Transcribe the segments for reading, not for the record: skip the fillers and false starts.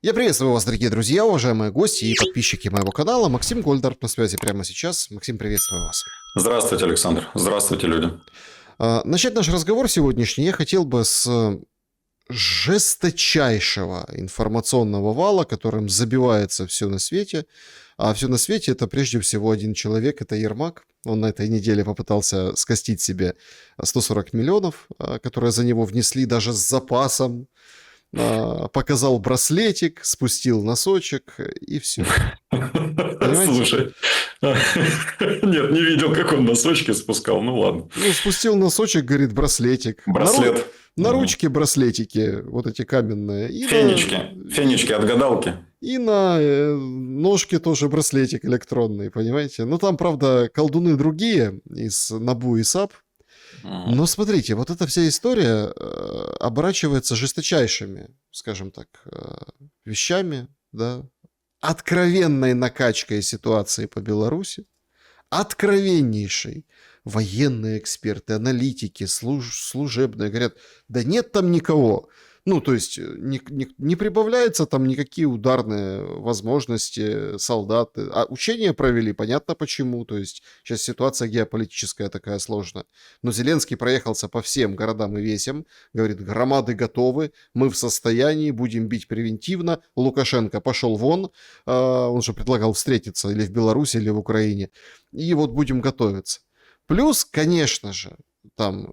Я приветствую вас, дорогие друзья, уважаемые гости и подписчики моего канала. Максим Гольдарт на связи прямо сейчас. Максим, приветствую вас. Здравствуйте, Александр. Здравствуйте, люди. Начать наш разговор сегодняшний я хотел бы с жесточайшего информационного вала, которым забивается все на свете. А все на свете это прежде всего один человек, это Ермак. Он на этой неделе попытался скостить себе 140 миллионов, которые за него внесли даже с запасом. Показал браслетик, спустил носочек и все. Понимаете? Слушай, нет, не видел, как он носочки спускал. Ну ладно. Ну, спустил носочек, говорит, браслетик. Браслет. На ручке браслетики, вот эти каменные. Фенечки от гадалки. И на ножке тоже браслетик электронный, понимаете? Ну, там, правда, колдуны другие из Набу и САП. Но смотрите, вот эта вся история оборачивается жесточайшими, скажем так, вещами, да, откровенной накачкой ситуации по Беларуси, откровеннейшей. Военные эксперты, аналитики, служебные говорят, да нет там никого. Ну, то есть не прибавляются там никакие ударные возможности солдат. А учения провели, понятно почему. То есть сейчас ситуация геополитическая такая сложная. Но Зеленский проехался по всем городам и весям. Говорит, громады готовы, мы в состоянии, будем бить превентивно. Лукашенко пошел вон. Он же предлагал встретиться или в Беларуси, или в Украине. И вот будем готовиться. Плюс, конечно же, там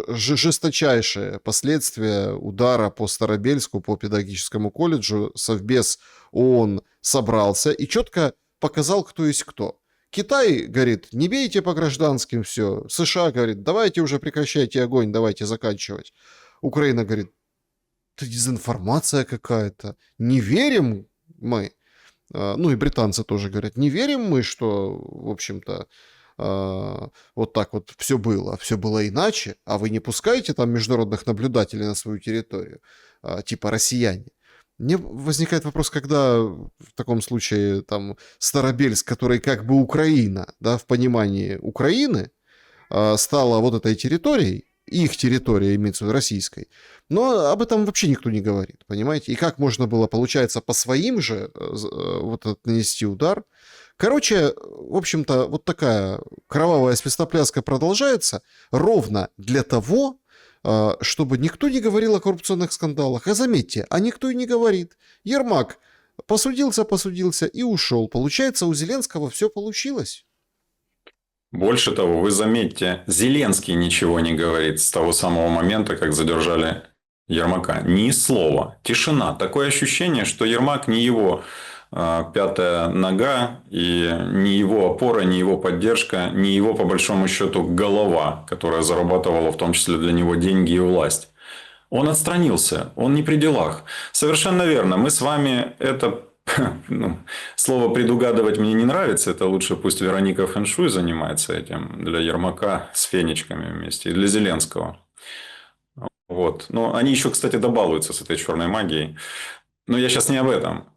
жесточайшие последствия удара по Старобельску, по педагогическому колледжу. Совбез ООН собрался и четко показал, кто есть кто. Китай говорит, не бейте по гражданским все. США говорит, давайте уже прекращайте огонь, давайте заканчивать. Украина говорит, это дезинформация какая-то. Не верим мы. Ну и британцы тоже говорят, не верим мы, что, в общем-то, вот так вот все было иначе, а вы не пускаете там международных наблюдателей на свою территорию, типа россияне. Мне возникает вопрос, когда в таком случае там Старобельск, который как бы Украина, да, в понимании Украины, стала вот этой территорией, их территория имеется в виду российской, но об этом вообще никто не говорит, понимаете? И как можно было, получается, по своим же вот этот нанести удар. Короче, в общем-то, вот такая кровавая свистопляска продолжается ровно для того, чтобы никто не говорил о коррупционных скандалах. А заметьте, а никто и не говорит. Ермак посудился и ушел. Получается, у Зеленского все получилось. Больше того, вы заметьте, Зеленский ничего не говорит с того самого момента, как задержали Ермака. Ни слова. Тишина. Такое ощущение, что Ермак не его пятая нога, и ни его опора, ни его поддержка, ни его, по большому счету, голова, которая зарабатывала в том числе для него деньги и власть. Он отстранился, он не при делах. Совершенно верно. Мы с вами это... Ну, слово «предугадывать» мне не нравится. Это лучше пусть Вероника Фэншуй занимается этим для Ермака с фенечками вместе. И для Зеленского. Вот. Но они еще, кстати, добалуются с этой черной магией. Но я сейчас не об этом.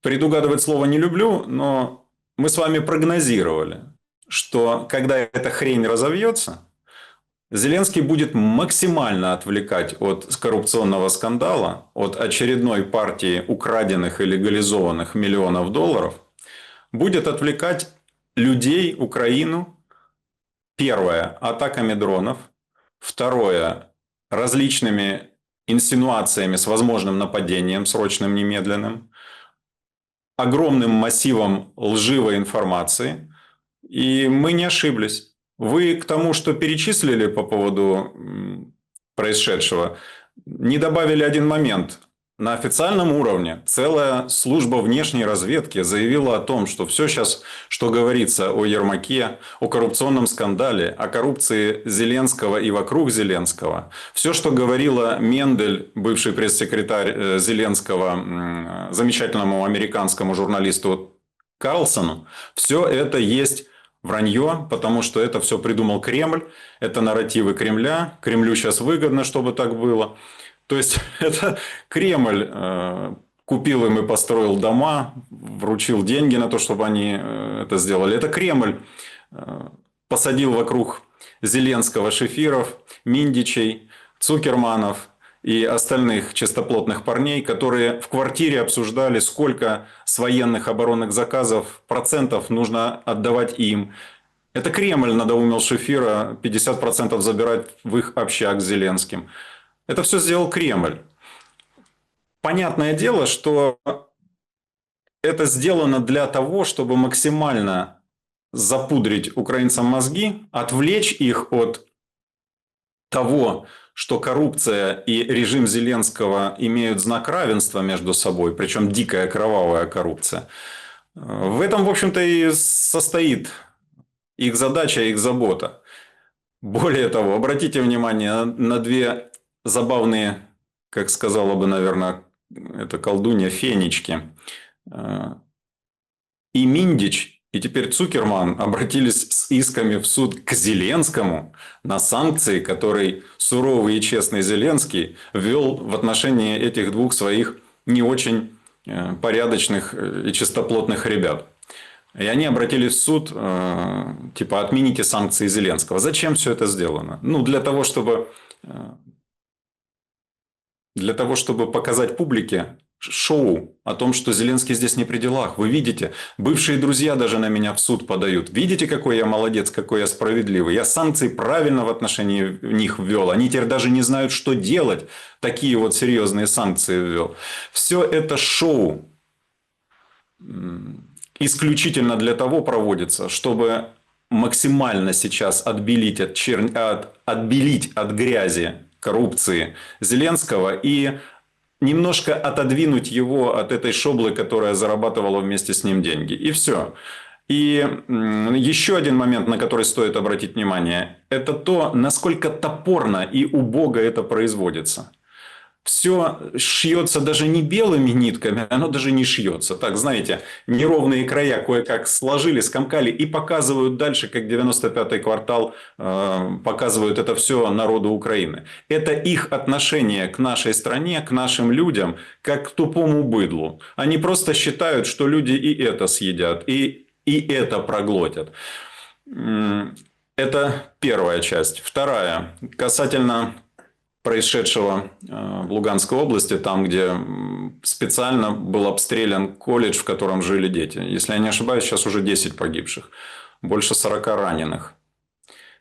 Предугадывать слово не люблю, но мы с вами прогнозировали, что когда эта хрень разовьется, Зеленский будет максимально отвлекать от коррупционного скандала, от очередной партии украденных и легализованных миллионов долларов, будет отвлекать людей, Украину, первое, атаками дронов, второе, различными инсинуациями с возможным нападением, срочным, немедленным, огромным массивом лживой информации, и мы не ошиблись. Вы к тому, что перечислили по поводу происшедшего, не добавили один момент. На официальном уровне целая служба внешней разведки заявила о том, что все сейчас, что говорится о Ермаке, о коррупционном скандале, о коррупции Зеленского и вокруг Зеленского, все, что говорила Мендель, бывший пресс-секретарь Зеленского, замечательному американскому журналисту Карлсону, все это есть вранье, потому что это все придумал Кремль, это нарративы Кремля, Кремлю сейчас выгодно, чтобы так было. То есть это Кремль купил им и построил дома, вручил деньги на то, чтобы они это сделали. Это Кремль посадил вокруг Зеленского Шефиров, Миндичей, Цукерманов и остальных чистоплотных парней, которые в квартире обсуждали, сколько с военных оборонных заказов процентов нужно отдавать им. Это Кремль надоумил Шефира 50% забирать в их общак с Зеленским. Это все сделал Кремль. Понятное дело, что это сделано для того, чтобы максимально запудрить украинцам мозги, отвлечь их от того, что коррупция и режим Зеленского имеют знак равенства между собой, причем дикая кровавая коррупция. В этом, в общем-то, и состоит их задача, их забота. Более того, обратите внимание на две забавные, как сказала бы, наверное, это колдунья, фенечки. И Миндич, и теперь Цукерман обратились с исками в суд к Зеленскому на санкции, которые суровый и честный Зеленский ввел в отношении этих двух своих не очень порядочных и чистоплотных ребят. И они обратились в суд, типа, отмените санкции Зеленского. Зачем все это сделано? Ну, для того, чтобы показать публике шоу о том, что Зеленский здесь не при делах. Вы видите, бывшие друзья даже на меня в суд подают. Видите, какой я молодец, какой я справедливый. Я санкции правильно в отношении них ввел. Они теперь даже не знают, что делать. Такие вот серьезные санкции ввел. Все это шоу исключительно для того проводится, чтобы максимально сейчас отбелить от грязи, коррупции Зеленского и немножко отодвинуть его от этой шоблы, которая зарабатывала вместе с ним деньги. И все. И еще один момент, на который стоит обратить внимание, это то, насколько топорно и убого это производится. Все шьется даже не белыми нитками, оно даже не шьется. Так, знаете, неровные края кое-как сложили, скомкали и показывают дальше, как 95-й квартал показывают это все народу Украины. Это их отношение к нашей стране, к нашим людям, как к тупому быдлу. Они просто считают, что люди и это съедят, и это проглотят. Это первая часть. Вторая, касательно происшедшего в Луганской области, там, где специально был обстрелян колледж, в котором жили дети. Если я не ошибаюсь, сейчас уже 10 погибших, больше 40 раненых.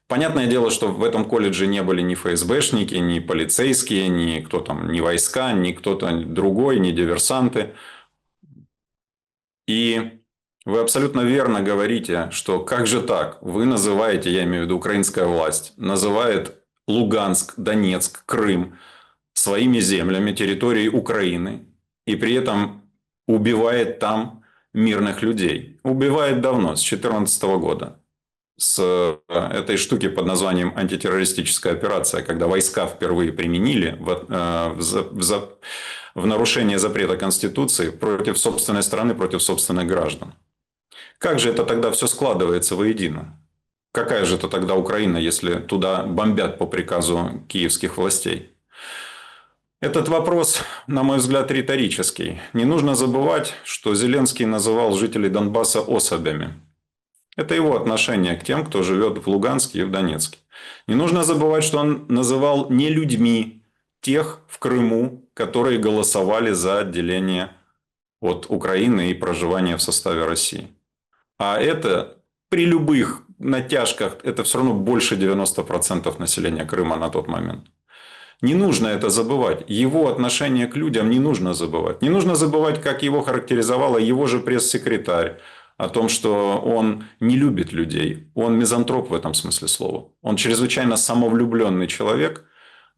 Понятное дело, что в этом колледже не были ни ФСБшники, ни полицейские, ни кто там, ни войска, ни кто-то другой, ни диверсанты. И вы абсолютно верно говорите, что как же так? Вы называете, я имею в виду украинская власть, называет Луганск, Донецк, Крым своими землями, территорией Украины, и при этом убивает там мирных людей. Убивает давно, с 2014 года. С этой штуки под названием антитеррористическая операция, когда войска впервые применили в нарушение запрета Конституции против собственной страны, против собственных граждан. Как же это тогда все складывается воедино? Какая же это тогда Украина, если туда бомбят по приказу киевских властей? Этот вопрос, на мой взгляд, риторический. Не нужно забывать, что Зеленский называл жителей Донбасса особями. Это его отношение к тем, кто живет в Луганске и в Донецке. Не нужно забывать, что он называл не людьми тех в Крыму, которые голосовали за отделение от Украины и проживание в составе России. А это при любых натяжках, это все равно больше 90% населения Крыма на тот момент. Не нужно это забывать. Его отношение к людям не нужно забывать. Не нужно забывать, как его характеризовала его же пресс-секретарь. О том, что он не любит людей. Он мизантроп в этом смысле слова. Он чрезвычайно самовлюбленный человек,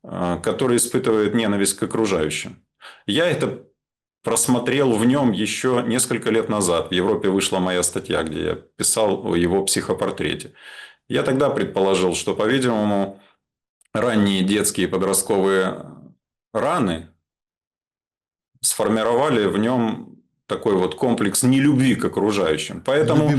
который испытывает ненависть к окружающим. Я это просмотрел в нем еще несколько лет назад. В Европе вышла моя статья, где я писал о его психопортрете. Я тогда предположил, что, по-видимому, ранние детские и подростковые раны сформировали в нем такой вот комплекс нелюбви к окружающим. Поэтому...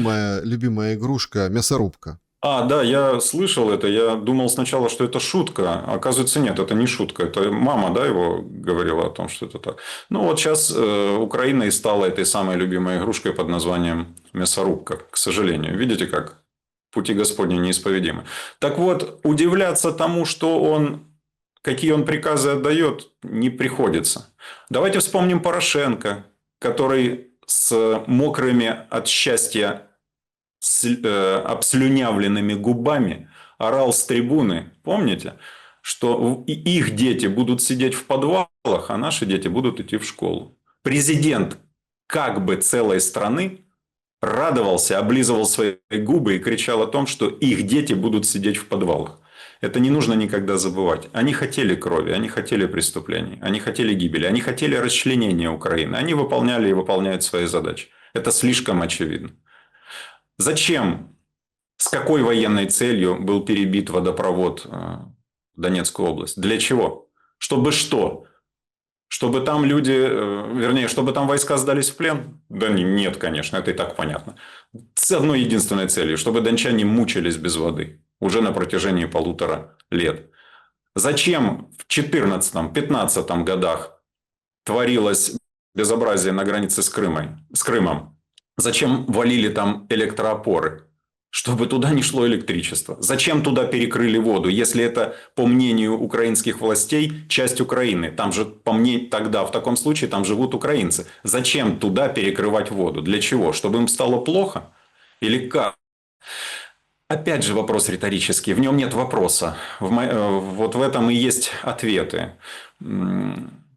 Любимая игрушка – мясорубка. Да, я слышал это. Я думал сначала, что это шутка. Оказывается, нет, это не шутка. Это мама, да, его говорила о том, что это так. Ну, вот сейчас Украина и стала этой самой любимой игрушкой под названием мясорубка, к сожалению. Видите, как пути Господни неисповедимы. Так вот, удивляться тому, что он какие он приказы отдает, не приходится. Давайте вспомним Порошенко, который с мокрыми от счастья обслюнявленными губами орал с трибуны, помните, что их дети будут сидеть в подвалах, а наши дети будут идти в школу. Президент как бы целой страны радовался, облизывал свои губы и кричал о том, что их дети будут сидеть в подвалах. Это не нужно никогда забывать. Они хотели крови, они хотели преступлений, они хотели гибели, они хотели расчленения Украины. Они выполняли и выполняют свои задачи. Это слишком очевидно. Зачем, с какой военной целью был перебит водопровод в Донецкую область? Для чего? Чтобы что? Чтобы там люди, вернее, чтобы там войска сдались в плен? Да нет, конечно, это и так понятно. С одной единственной целью, чтобы дончане мучились без воды уже на протяжении 1,5 лет. Зачем в 2014-2015 годах творилось безобразие на границе с Крымом? Зачем валили там электроопоры? Чтобы туда не шло электричество. Зачем туда перекрыли воду, если это, по мнению украинских властей, часть Украины? Там же, по мнению, тогда, в таком случае, там живут украинцы. Зачем туда перекрывать воду? Для чего? Чтобы им стало плохо? Или как? Опять же вопрос риторический, в нем нет вопроса. Вот в этом и есть ответы.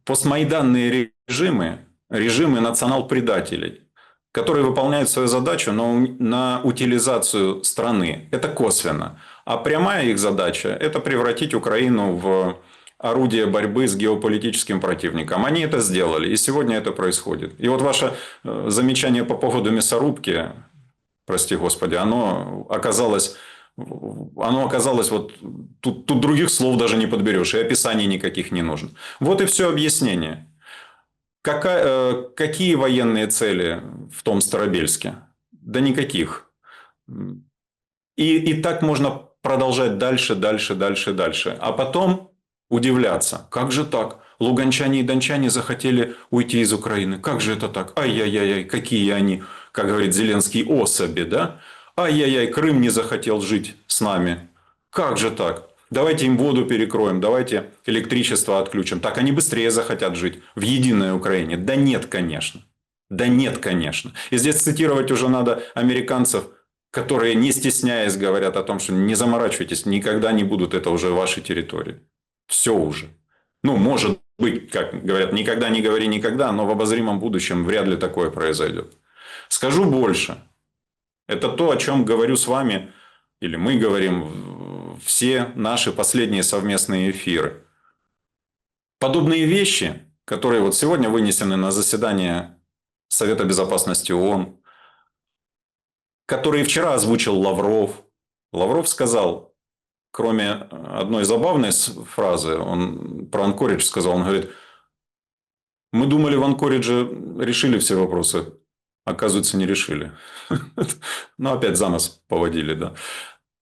Постмайданные режимы национал-предателей, которые выполняют свою задачу на утилизацию страны. Это косвенно. А прямая их задача – это превратить Украину в орудие борьбы с геополитическим противником. Они это сделали, и сегодня это происходит. И вот ваше замечание по поводу мясорубки, прости господи, оно оказалось вот тут других слов даже не подберешь, и описаний никаких не нужно. Вот и все объяснение. Какие военные цели в том Старобельске? Да никаких. И так можно продолжать дальше. А потом удивляться. Как же так? Луганчане и дончане захотели уйти из Украины. Как же это так? Ай-яй-яй, какие они, как говорит Зеленский, особи, да? Ай-яй-яй, Крым не захотел жить с нами. Как же так? Давайте им воду перекроем, давайте электричество отключим. Так они быстрее захотят жить в единой Украине. Да нет, конечно. И здесь цитировать уже надо американцев, которые, не стесняясь, говорят о том, что не заморачивайтесь, никогда не будут это уже вашей территории. Все уже. Ну, может быть, как говорят, никогда не говори никогда, но в обозримом будущем вряд ли такое произойдет. Скажу больше. Это то, о чем говорю с вами, или мы говорим все наши последние совместные эфиры. Подобные вещи, которые вот сегодня вынесены на заседание Совета Безопасности ООН, которые вчера озвучил Лавров. Лавров сказал, кроме одной забавной фразы, он про Анкоридж сказал, он говорит, мы думали, в Анкоридже решили все вопросы, оказывается, не решили. Ну, опять за нос поводили, да.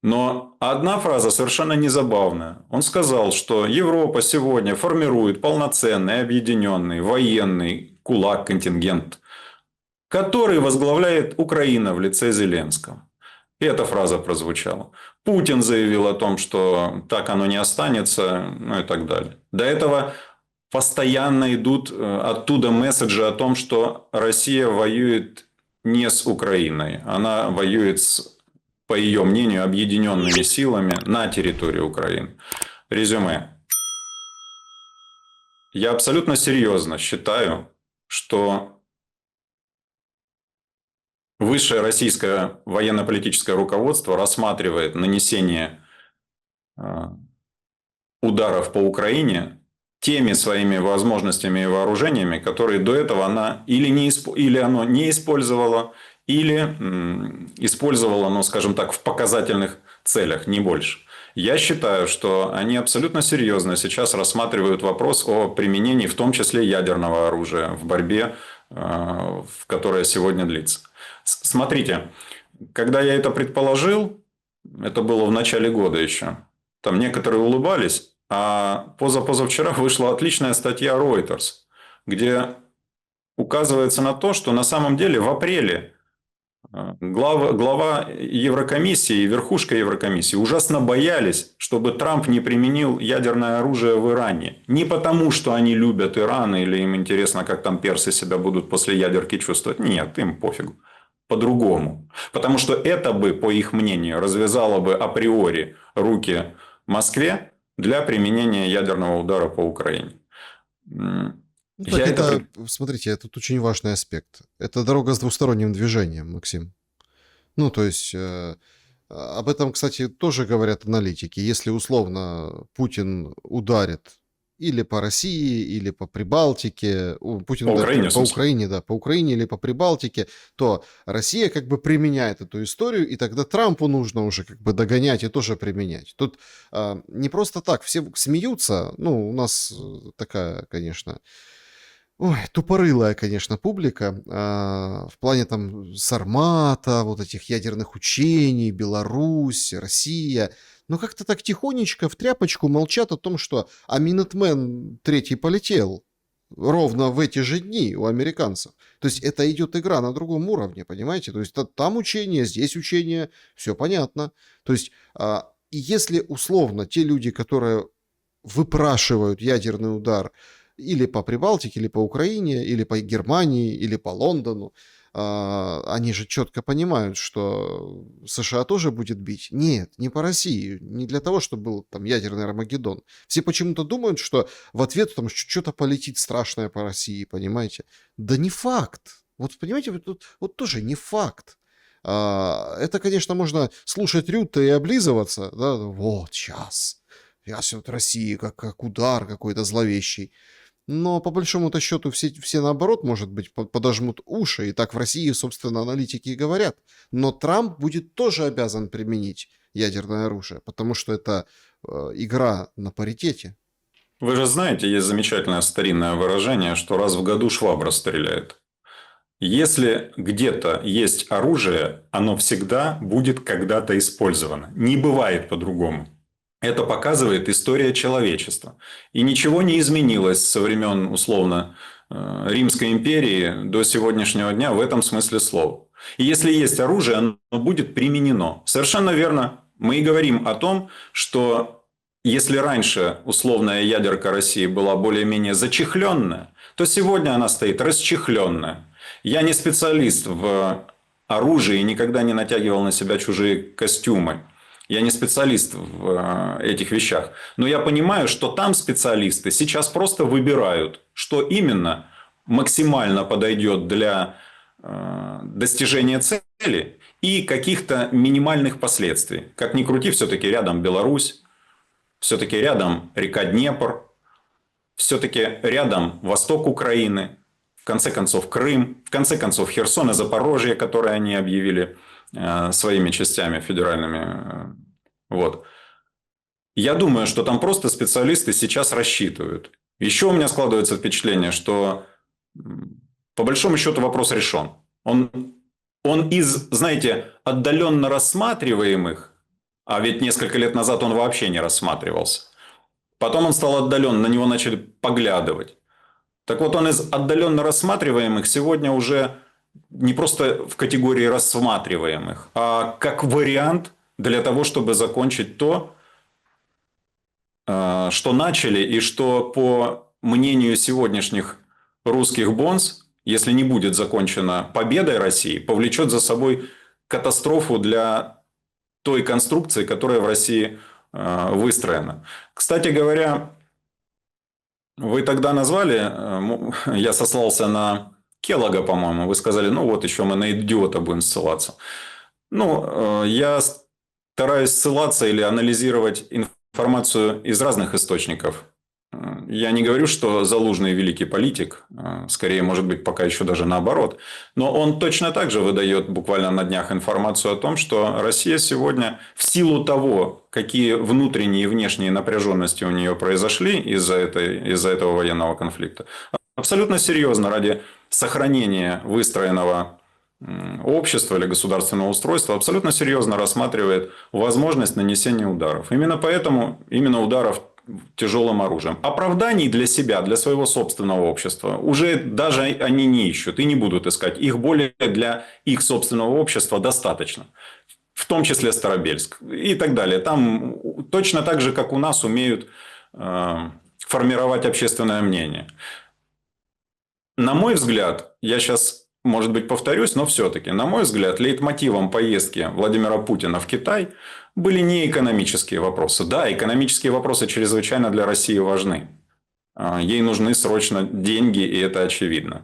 Но одна фраза совершенно незабавная. Он сказал, что Европа сегодня формирует полноценный, объединенный военный кулак-контингент, который возглавляет Украина в лице Зеленского. И эта фраза прозвучала. Путин заявил о том, что так оно не останется, ну и так далее. До этого постоянно идут оттуда месседжи о том, что Россия воюет не с Украиной. Она воюет по ее мнению, объединенными силами на территории Украины. Резюме. Я абсолютно серьезно считаю, что высшее российское военно-политическое руководство рассматривает нанесение ударов по Украине теми своими возможностями и вооружениями, которые до этого она или оно не использовало, или использовала, ну, скажем так, в показательных целях, не больше. Я считаю, что они абсолютно серьезно сейчас рассматривают вопрос о применении, в том числе ядерного оружия, в борьбе, которая сегодня длится. Смотрите, когда я это предположил, это было в начале года еще, там некоторые улыбались, а позавчера вышла отличная статья Reuters, где указывается на то, что на самом деле в апреле Глава Еврокомиссии и верхушка Еврокомиссии ужасно боялись, чтобы Трамп не применил ядерное оружие в Иране. Не потому, что они любят Иран или им интересно, как там персы себя будут после ядерки чувствовать. Нет, им пофигу. По-другому. Потому что это бы, по их мнению, развязало бы априори руки Москве для применения ядерного удара по Украине. Ну, Я так это... это, смотрите, это очень важный аспект. Это дорога с двусторонним движением, Максим. Ну, то есть, об этом, кстати, тоже говорят аналитики. Если условно Путин ударит или по России, или по Прибалтике, Путин По ударит Украине, в по смысле? Украине, да, по Украине или по Прибалтике, то Россия как бы применяет эту историю, и тогда Трампу нужно уже как бы догонять и тоже применять. Тут не просто так, все смеются, ну, у нас такая, конечно, ой, тупорылая, конечно, публика, в плане там Сармата, вот этих ядерных учений, Беларусь, Россия. Но как-то так тихонечко в тряпочку молчат о том, что Минутмен третий полетел ровно в эти же дни у американцев. То есть это идет игра на другом уровне, понимаете? То есть там учение, здесь учение, все понятно. То есть и если условно те люди, которые выпрашивают ядерный удар или по Прибалтике, или по Украине, или по Германии, или по Лондону, они же четко понимают, что США тоже будет бить. Нет, не по России, не для того, чтобы был там ядерный Армагеддон. Все почему-то думают, что в ответ там что-то полетит страшное по России, понимаете? Да не факт. Вот понимаете, вот тоже не факт. Это, конечно, можно слушать Рютта и облизываться, да, вот сейчас вот России как удар какой-то зловещий. Но по большому-то счету все наоборот, может быть, подожмут уши. И так в России, собственно, аналитики и говорят. Но Трамп будет тоже обязан применить ядерное оружие, потому что это игра на паритете. Вы же знаете, есть замечательное старинное выражение, что раз в году швабра стреляет. Если где-то есть оружие, оно всегда будет когда-то использовано. Не бывает по-другому. Это показывает история человечества. И ничего не изменилось со времен, условно, Римской империи до сегодняшнего дня в этом смысле слова. И если есть оружие, оно будет применено. Совершенно верно. Мы и говорим о том, что если раньше условная ядерка России была более-менее зачехленная, то сегодня она стоит расчехленная. Я не специалист в оружии и никогда не натягивал на себя чужие костюмы. Я не специалист в этих вещах. Но я понимаю, что там специалисты сейчас просто выбирают, что именно максимально подойдет для достижения цели и каких-то минимальных последствий. Как ни крути, все-таки рядом Беларусь, все-таки рядом река Днепр, все-таки рядом восток Украины, в конце концов Крым, в конце концов Херсон и Запорожье, которые они объявили своими частями федеральными. Вот. Я думаю, что там просто специалисты сейчас рассчитывают. Еще у меня складывается впечатление, что по большому счету вопрос решен. Он из, знаете, отдаленно рассматриваемых, а ведь несколько лет назад он вообще не рассматривался. Потом он стал отдален, на него начали поглядывать. Так вот, он из отдаленно рассматриваемых сегодня уже не просто в категории рассматриваемых, а как вариант для того, чтобы закончить то, что начали, и что, по мнению сегодняшних русских бонз, если не будет закончена победой России, повлечет за собой катастрофу для той конструкции, которая в России выстроена. Кстати говоря, вы тогда назвали, я сослался на Келлога, по-моему, вы сказали, ну вот еще мы на идиота будем ссылаться. Ну, я стараюсь ссылаться или анализировать информацию из разных источников. Я не говорю, что Залужный великий политик, скорее, может быть, пока еще даже наоборот. Но он точно так же выдает буквально на днях информацию о том, что Россия сегодня, в силу того, какие внутренние и внешние напряженности у нее произошли из-за этого военного конфликта, абсолютно серьезно ради сохранения выстроенного общества или государственного устройства абсолютно серьезно рассматривает возможность нанесения ударов. Именно поэтому именно ударов тяжелым оружием. Оправданий для себя, для своего собственного общества уже даже они не ищут и не будут искать. Их более для их собственного общества достаточно. В том числе Старобельск и так далее. Там точно так же, как у нас, умеют формировать общественное мнение. На мой взгляд, я сейчас, может быть, повторюсь, но все-таки, на мой взгляд, лейтмотивом поездки Владимира Путина в Китай были не экономические вопросы. Да, экономические вопросы чрезвычайно для России важны. Ей нужны срочно деньги, и это очевидно.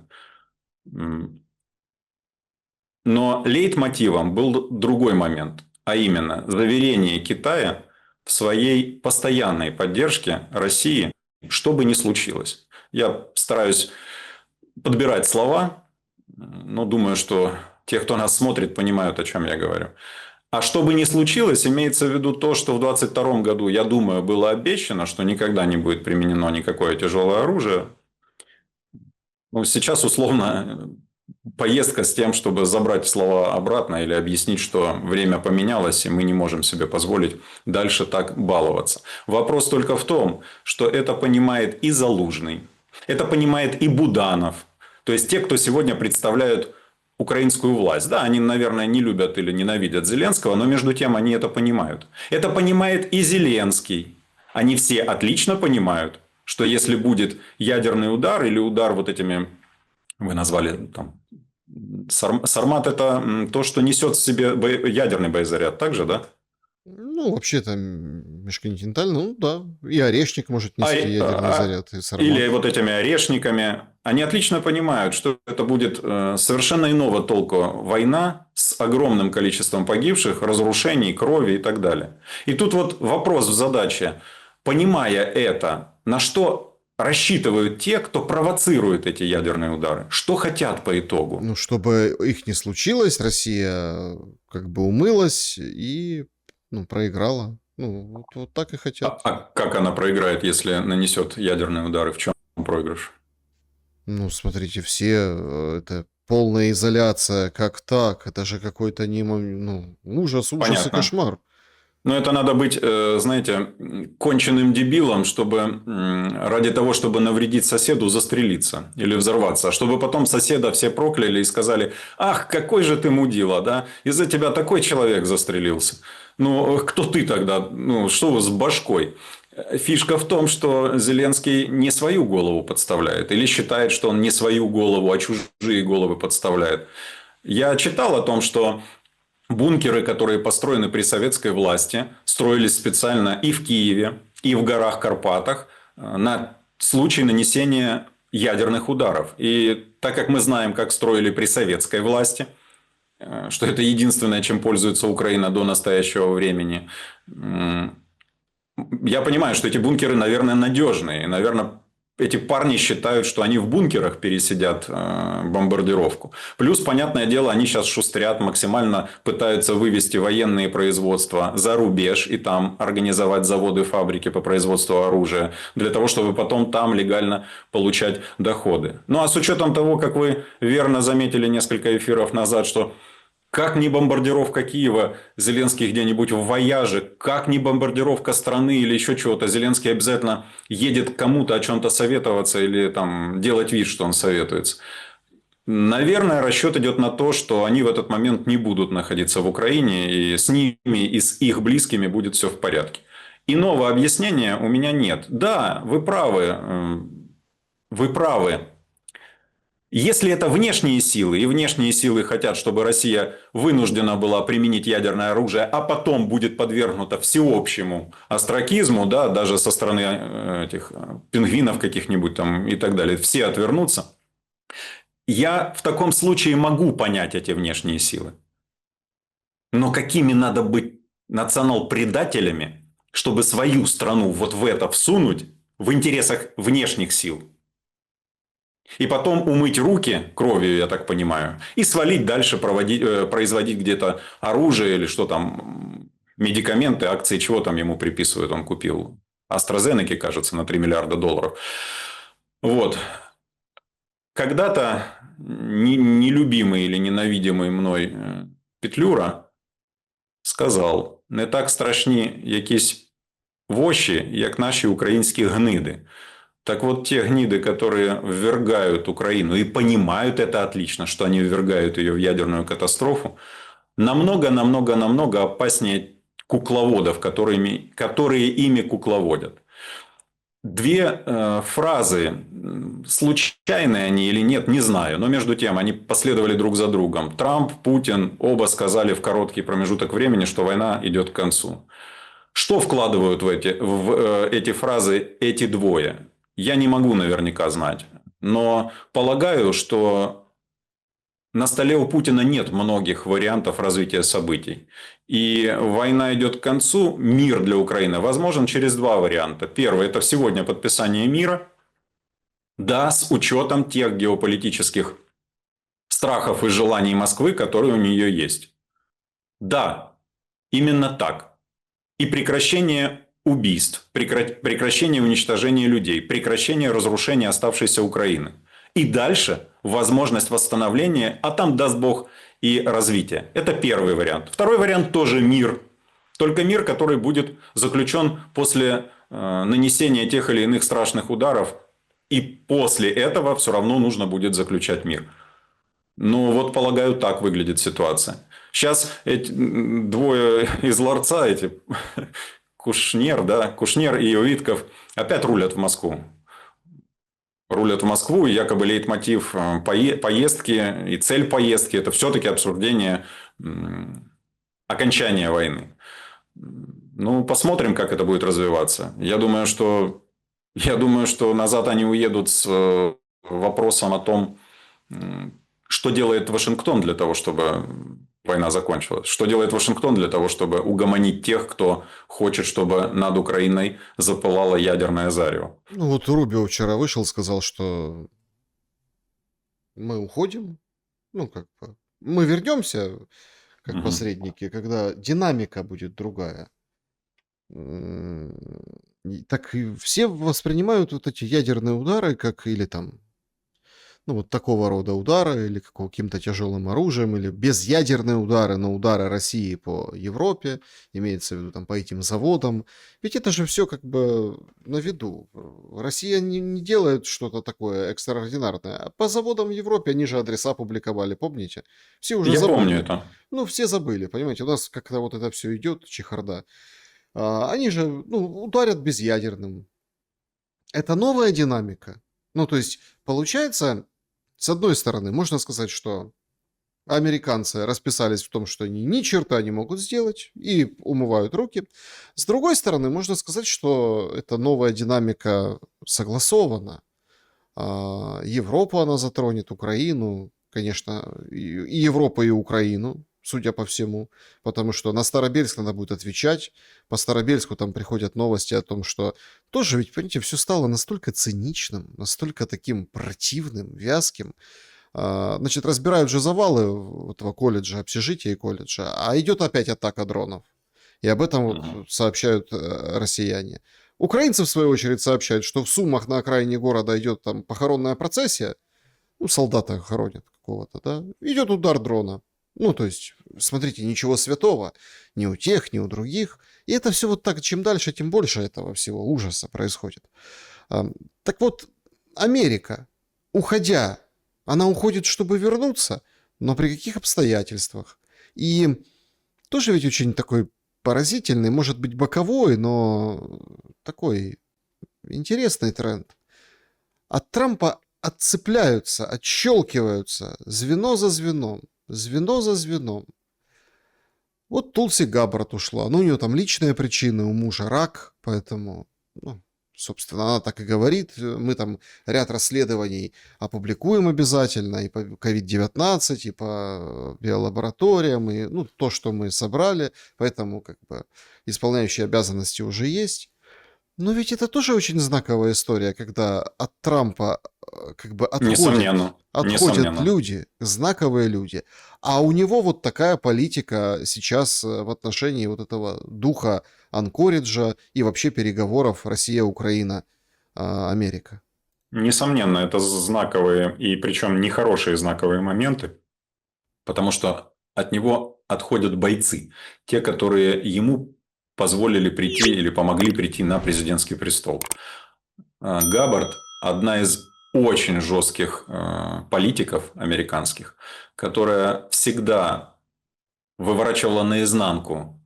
Но лейтмотивом был другой момент, а именно заверение Китая в своей постоянной поддержке России, что бы ни случилось. Я стараюсь подбирать слова, но думаю, что те, кто нас смотрит, понимают, о чем я говорю. А что бы ни случилось, имеется в виду то, что в 2022 году, я думаю, было обещано, что никогда не будет применено никакое тяжелое оружие. Ну, сейчас условно поездка с тем, чтобы забрать слова обратно или объяснить, что время поменялось, и мы не можем себе позволить дальше так баловаться. Вопрос только в том, что это понимает и Залужный, это понимает и Буданов. То есть те, кто сегодня представляют украинскую власть. Да, они, наверное, не любят или ненавидят Зеленского, но между тем они это понимают. Это понимает и Зеленский. Они все отлично понимают, что если будет ядерный удар или удар вот этими, вы назвали там, Сармат, это то, что несет в себе ядерный боезаряд, так же, да? Ну, вообще-то межконтинентально, ну да. И Орешник может нести ядерный заряд, и Сармат. Или вот этими орешниками. Они отлично понимают, что это будет совершенно иного толка война с огромным количеством погибших, разрушений, крови и так далее. И тут вот вопрос в задаче. Понимая это, на что рассчитывают те, кто провоцирует эти ядерные удары? Что хотят по итогу? Ну, чтобы их не случилось, Россия как бы умылась и проиграла. Ну, вот так и хотят. А как она проиграет, если нанесет ядерные удары? В чем проигрыш? Ну, смотрите, все, это полная изоляция, как так? Это же какой-то ужас и Понятно. кошмар. Но это надо быть, знаете, конченным дебилом, чтобы ради того, чтобы навредить соседу, застрелиться или взорваться. Чтобы потом соседа все прокляли и сказали: ах, какой же ты мудила, да? Из-за тебя такой человек застрелился. Ну, кто ты тогда? Ну, что у вас с башкой? Фишка в том, что Зеленский не свою голову подставляет. Или считает, что он не свою голову, а чужие головы подставляет. Я читал о том, что бункеры, которые построены при советской власти, строились специально и в Киеве, и в горах Карпатах на случай нанесения ядерных ударов. И так как мы знаем, как строили при советской власти, что это единственное, чем пользуется Украина до настоящего времени, я понимаю, что эти бункеры, наверное, надежные. И, наверное, эти парни считают, что они в бункерах пересидят бомбардировку. Плюс, понятное дело, они сейчас шустрят, максимально пытаются вывести военные производства за рубеж и там организовать заводы, фабрики по производству оружия, для того, чтобы потом там легально получать доходы. Ну, а с учетом того, как вы верно заметили несколько эфиров назад, что как ни бомбардировка Киева, Зеленский где-нибудь в вояже, как ни бомбардировка страны или еще чего-то, Зеленский обязательно едет к кому-то о чем-то советоваться или там делать вид, что он советуется. Наверное, расчет идет на то, что они в этот момент не будут находиться в Украине, и с ними, и с их близкими будет все в порядке. Иного объяснения у меня нет. Да, вы правы. Вы правы. Если это внешние силы, и внешние силы хотят, чтобы Россия вынуждена была применить ядерное оружие, а потом будет подвергнута всеобщему остракизму, да, даже со стороны этих пингвинов каких-нибудь там и так далее, все отвернутся, я в таком случае могу понять эти внешние силы. Но какими надо быть национал-предателями, чтобы свою страну вот в это всунуть в интересах внешних сил? И потом умыть руки кровью, я так понимаю, и свалить дальше, производить где-то оружие или что там, медикаменты, акции, чего там ему приписывают, он купил. AstraZeneca, кажется, на $3 миллиарда. Вот. Когда-то нелюбимый или ненавидимый мной Петлюра сказал: не так страшні якісь воші, як наші українські гниды. Так вот, те гниды, которые ввергают Украину и понимают это отлично, что они ввергают ее в ядерную катастрофу, намного опаснее кукловодов, которые ими кукловодят. Две фразы, случайные они или нет, не знаю, но между тем они последовали друг за другом. Трамп, Путин оба сказали в короткий промежуток времени, что война идет к концу. Что вкладывают в эти фразы эти двое? Я не могу наверняка знать. Но полагаю, что на столе у Путина нет многих вариантов развития событий. И война идет к концу, мир для Украины возможен через два варианта. Первый – это сегодня подписание мира. Да, с учетом тех геополитических страхов и желаний Москвы, которые у нее есть. Да, именно так. И прекращение убийств, прекращение уничтожения людей, прекращение разрушения оставшейся Украины. И дальше возможность восстановления, а там, даст Бог, и развития. Это первый вариант. Второй вариант тоже мир. Только мир, который будет заключен после нанесения тех или иных страшных ударов. И после этого все равно нужно будет заключать мир. Ну вот, полагаю, так выглядит ситуация. Сейчас эти двое из ларца, эти Кушнер и Увитков, опять рулят в Москву. Рулят в Москву, и якобы лейтмотив поездки и цель поездки – это все-таки обсуждение окончания войны. Ну, посмотрим, как это будет развиваться. Я думаю, что назад они уедут с вопросом о том, что делает Вашингтон для того, чтобы война закончилась. Что делает Вашингтон для того, чтобы угомонить тех, кто хочет, чтобы над Украиной запылало ядерное зарево. Ну вот Рубио вчера вышел, сказал, что мы уходим, ну как бы мы вернемся как посредники, когда динамика будет другая. Так и все воспринимают вот эти ядерные удары как или там ну, вот такого рода удары, или каким-то тяжелым оружием, или безъядерные удары, но удары России по Европе, имеется в виду там по этим заводам. Ведь это же все как бы на виду. Россия не делает что-то такое экстраординарное. А по заводам в Европе они же адреса публиковали, помните? Все уже Я забыли. помню это. Ну, все забыли, понимаете? У нас как-то вот это все идет, чехарда. Они же ударят безъядерным. Это новая динамика. Ну, то есть, получается, с одной стороны, можно сказать, что американцы расписались в том, что они ни черта не могут сделать и умывают руки. С другой стороны, можно сказать, что эта новая динамика согласована. Европу она затронет, Украину, конечно, и Европу, и Украину, судя по всему, потому что на Старобельск надо будет отвечать. По Старобельску там приходят новости о том, что тоже, ведь, понимаете, все стало настолько циничным, настолько таким противным, вязким. Значит, разбирают же завалы этого колледжа, общежития и колледжа, а идет опять атака дронов. И об этом вот сообщают россияне. Украинцы, в свою очередь, сообщают, что в Сумах на окраине города идет там похоронная процессия, ну, солдата хоронят какого-то, да, идет удар дрона. Ну, то есть, смотрите, ничего святого ни у тех, ни у других. И это все вот так, чем дальше, тем больше этого всего ужаса происходит. Так вот, Америка, уходя, она уходит, чтобы вернуться, но при каких обстоятельствах? И тоже ведь очень такой поразительный, может быть, боковой, но такой интересный тренд. От Трампа отцепляются, отщелкиваются звено за звеном. Звено за звеном. Вот Тулси Габбард ушла. Ну, у нее там личные причины, у мужа рак, поэтому, собственно, она так и говорит. Мы там ряд расследований опубликуем обязательно и по COVID-19, и по биолабораториям, и то, что мы собрали. Поэтому как бы исполняющие обязанности уже есть. Но ведь это тоже очень знаковая история, когда от Трампа как бы отходят люди, знаковые люди. А у него вот такая политика сейчас в отношении вот этого духа Анкориджа и вообще переговоров Россия-Украина, Америка. Несомненно, это знаковые, и причем нехорошие знаковые моменты, потому что от него отходят бойцы, те, которые ему позволили прийти или помогли прийти на президентский престол. Габбард – одна из очень жестких политиков американских, которая всегда выворачивала наизнанку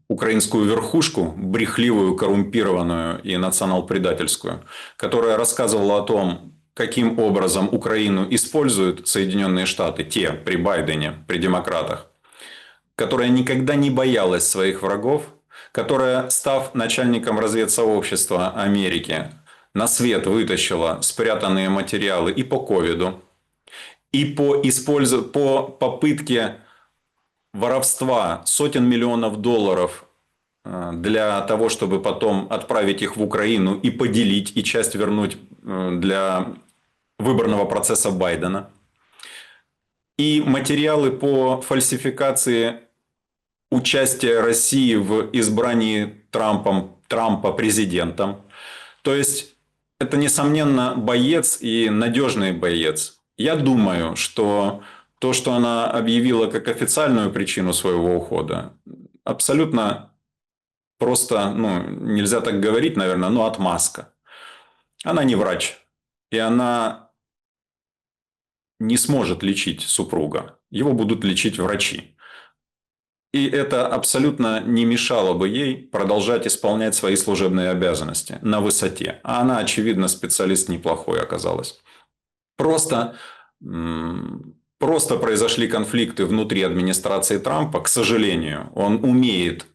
украинскую верхушку, брехливую, коррумпированную и национал-предательскую, которая рассказывала о том, каким образом Украину используют Соединенные Штаты, те при Байдене, при демократах, которая никогда не боялась своих врагов, которая, став начальником разведсообщества Америки, на свет вытащила спрятанные материалы и по ковиду, и по попытке воровства сотен миллионов долларов для того, чтобы потом отправить их в Украину и поделить, и часть вернуть для выборного процесса Байдена. И материалы по фальсификации участия России в избрании Трампа президентом. То есть, это, несомненно, боец и надежный боец. Я думаю, что то, что она объявила как официальную причину своего ухода, абсолютно просто, нельзя так говорить, наверное, но отмазка. Она не врач. И она не сможет лечить супруга. Его будут лечить врачи. И это абсолютно не мешало бы ей продолжать исполнять свои служебные обязанности на высоте. А она, очевидно, специалист неплохой оказалась. Просто произошли конфликты внутри администрации Трампа. К сожалению, он умеет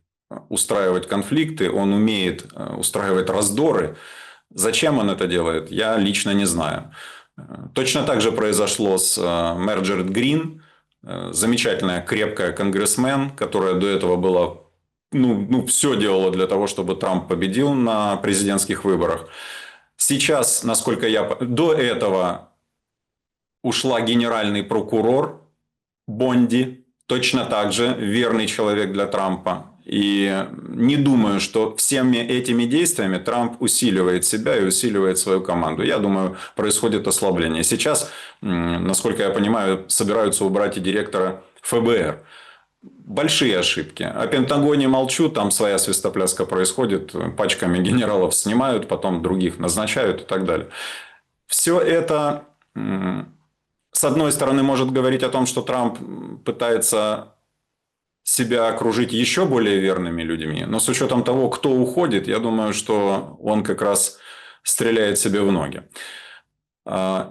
устраивать конфликты, он умеет устраивать раздоры. Зачем он это делает, я лично не знаю. Точно так же произошло с Марджорет Грин, замечательная, крепкая конгрессмен, которая до этого была, все делала для того, чтобы Трамп победил на президентских выборах. Сейчас, насколько до этого ушла генеральный прокурор Бонди, точно так же верный человек для Трампа. И не думаю, что всеми этими действиями Трамп усиливает себя и усиливает свою команду. Я думаю, происходит ослабление. Сейчас, насколько я понимаю, собираются убрать и директора ФБР. Большие ошибки. О Пентагоне молчу, там своя свистопляска происходит. Пачками генералов снимают, потом других назначают и так далее. Все это, с одной стороны, может говорить о том, что Трамп пытается себя окружить еще более верными людьми. Но с учетом того, кто уходит, я думаю, что он как раз стреляет себе в ноги.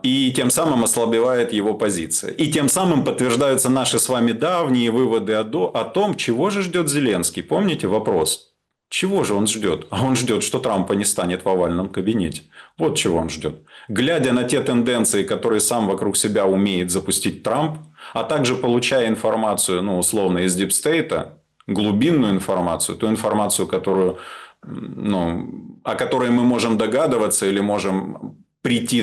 И тем самым ослабевает его позиция. И тем самым подтверждаются наши с вами давние выводы о том, чего же ждет Зеленский. Помните вопрос? Чего же он ждет? А он ждет, что Трампа не станет в овальном кабинете. Вот чего он ждет. Глядя на те тенденции, которые сам вокруг себя умеет запустить Трамп, а также получая информацию, условно, из дипстейта, глубинную информацию, ту информацию, о которой мы можем догадываться или можем прийти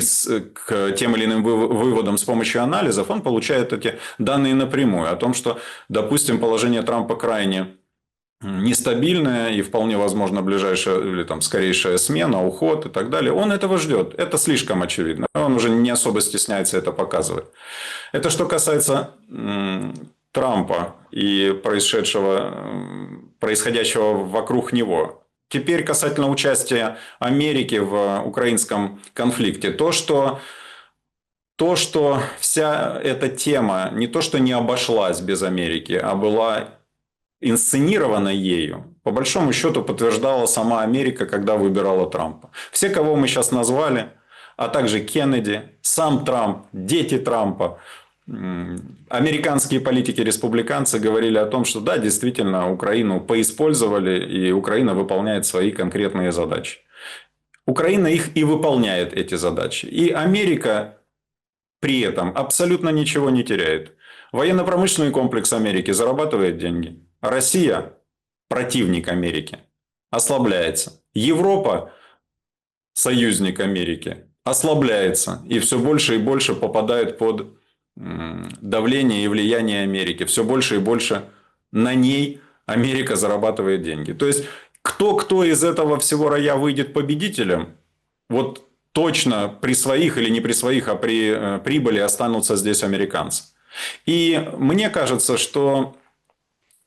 к тем или иным выводам с помощью анализов, он получает эти данные напрямую. О том, что, допустим, положение Трампа крайне нестабильная и вполне возможно ближайшая или скорейшая смена, уход и так далее. Он этого ждет. Это слишком очевидно. Он уже не особо стесняется это показывать. Это что касается Трампа и происходящего вокруг него. Теперь касательно участия Америки в украинском конфликте. То, что вся эта тема не то, что не обошлась без Америки, а была инсценирована ею, по большому счету подтверждала сама Америка, когда выбирала Трампа. Все, кого мы сейчас назвали, а также Кеннеди, сам Трамп, дети Трампа, американские политики-республиканцы говорили о том, что да, действительно, Украину поиспользовали, и Украина выполняет свои конкретные задачи. Украина их и выполняет, эти задачи. И Америка при этом абсолютно ничего не теряет. Военно-промышленный комплекс Америки зарабатывает деньги. Россия, противник Америки, ослабляется. Европа, союзник Америки, ослабляется. И все больше и больше попадает под давление и влияние Америки. Все больше и больше на ней Америка зарабатывает деньги. То есть, кто из этого всего рая выйдет победителем, вот точно при своих или не при своих, а при прибыли останутся здесь американцы. И мне кажется, что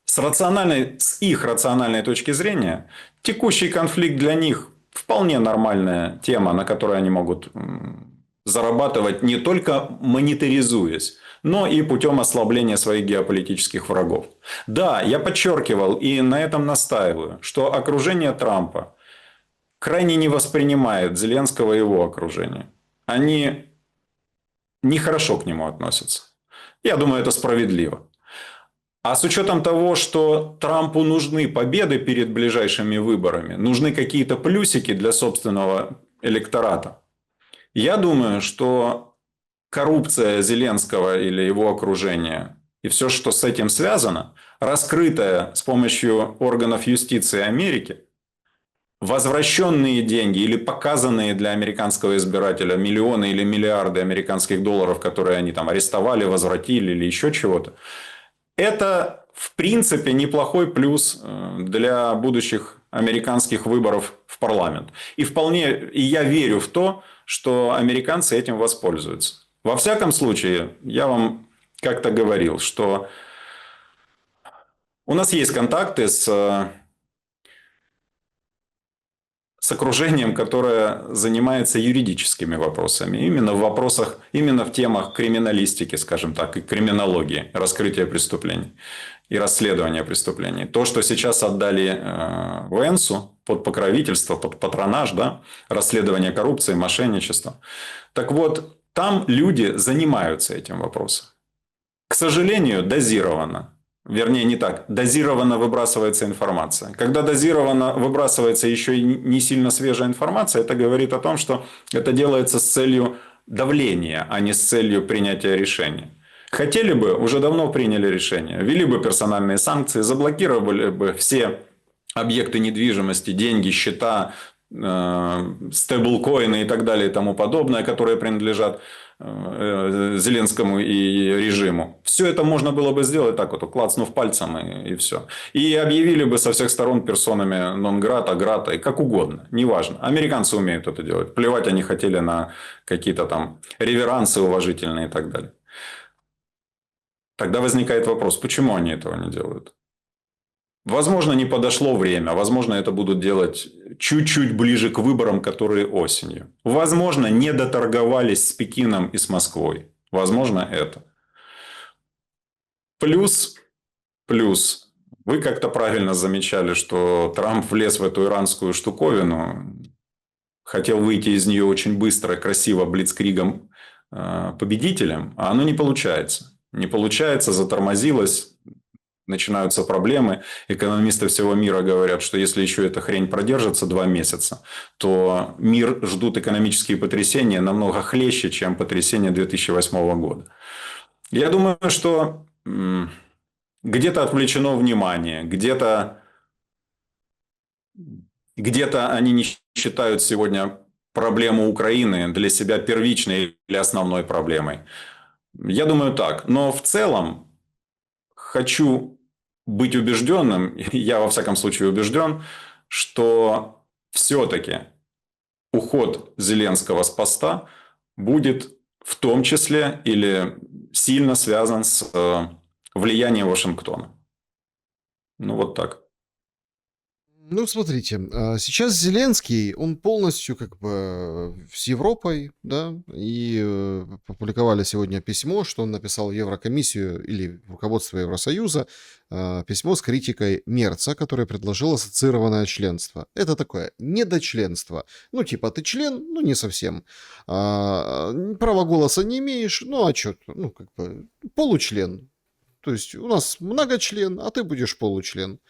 С их рациональной точки зрения, текущий конфликт для них вполне нормальная тема, на которой они могут зарабатывать не только монетаризуясь, но и путем ослабления своих геополитических врагов. Да, я подчеркивал и на этом настаиваю, что окружение Трампа крайне не воспринимает Зеленского и его окружение. Они нехорошо к нему относятся. Я думаю, это справедливо. А с учетом того, что Трампу нужны победы перед ближайшими выборами, нужны какие-то плюсики для собственного электората, я думаю, что коррупция Зеленского или его окружения и все, что с этим связано, раскрытая с помощью органов юстиции Америки, возвращенные деньги или показанные для американского избирателя миллионы или миллиарды американских долларов, которые они там арестовали, возвратили или еще чего-то, это, в принципе, неплохой плюс для будущих американских выборов в парламент. И я верю в то, что американцы этим воспользуются. Во всяком случае, я вам как-то говорил, что у нас есть контакты с окружением, которое занимается юридическими вопросами. Именно в темах криминалистики, скажем так, и криминологии, раскрытия преступлений и расследования преступлений. То, что сейчас отдали Венсу под покровительство, под патронаж, да, расследование коррупции, мошенничества. Так вот, там люди занимаются этим вопросом. К сожалению, дозированно. Вернее, не так. Дозированно выбрасывается информация. Когда дозированно выбрасывается еще и не сильно свежая информация, это говорит о том, что это делается с целью давления, а не с целью принятия решения. Хотели бы, уже давно приняли решение. Ввели бы персональные санкции, заблокировали бы все объекты недвижимости, деньги, счета, стейблкоины и так далее и тому подобное, которые принадлежат Зеленскому и режиму. Все это можно было бы сделать так вот, клацнув пальцем и все. И объявили бы со всех сторон персонами нон-грата, грата и как угодно. Неважно. Американцы умеют это делать. Плевать они хотели на какие-то там реверансы уважительные и так далее. Тогда возникает вопрос, почему они этого не делают? Возможно, не подошло время. Возможно, это будут делать чуть-чуть ближе к выборам, которые осенью. Возможно, не доторговались с Пекином и с Москвой. Возможно, это. Плюс, вы как-то правильно замечали, что Трамп влез в эту иранскую штуковину, хотел выйти из нее очень быстро, красиво, блицкригом победителем, а оно не получается. Не получается, затормозилось. Начинаются проблемы. Экономисты всего мира говорят, что если еще эта хрень продержится 2 месяца, то мир ждут экономические потрясения намного хлеще, чем потрясения 2008 года. Я думаю, что где-то отвлечено внимание, где-то они не считают сегодня проблему Украины для себя первичной или основной проблемой. Я думаю так. Но в целом хочу быть убежденным, я во всяком случае убежден, что все-таки уход Зеленского с поста будет в том числе или сильно связан с влиянием Вашингтона. Ну вот так. Ну, смотрите, сейчас Зеленский, он полностью как бы с Европой, да, и опубликовали сегодня письмо, что он написал в Еврокомиссию или в руководство Евросоюза, письмо с критикой Мерца, который предложил ассоциированное членство. Это такое недочленство. Ну, типа, ты член, ну, не совсем. Права голоса не имеешь, ну, а что? Ну, как бы, получлен. То есть у нас многочлен, а ты будешь получлен.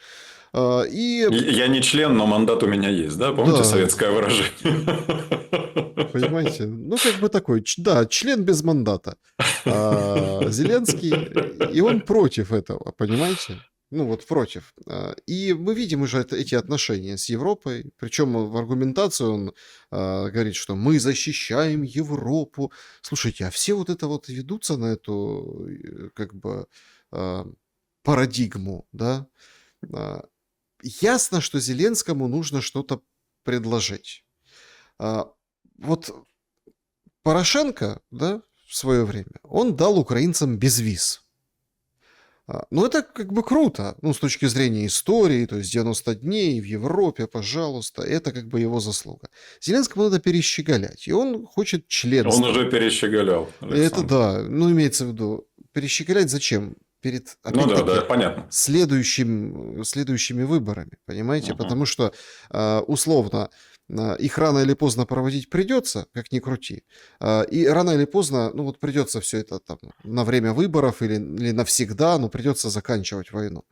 Я не член, но мандат у меня есть, да? Помните Да, советское выражение? понимаете? Ну, как бы такой, да, член без мандата. Зеленский, и он против этого, понимаете? Ну, вот против. И мы видим уже эти отношения с Европой. Причем в аргументацию он говорит, что мы защищаем Европу. Слушайте, а все вот это вот ведутся на эту, как бы, парадигму, да? Ясно, что Зеленскому нужно что-то предложить. Вот Порошенко, да, в свое время, он дал украинцам безвиз. Ну, это как бы круто, ну, с точки зрения истории, то есть 90 дней в Европе, пожалуйста, это как бы его заслуга. Зеленскому надо перещеголять, и он хочет Он членство. уже перещеголял, Это Александр. да, ну, имеется в виду, перещеголять зачем? Перед, Ну да, да, опять-таки, понятно. следующими выборами, понимаете? Мгм. Потому что, условно, их рано или поздно проводить придется, как ни крути. И рано или поздно, ну вот придется все это там на время выборов или навсегда, но придется заканчивать войну.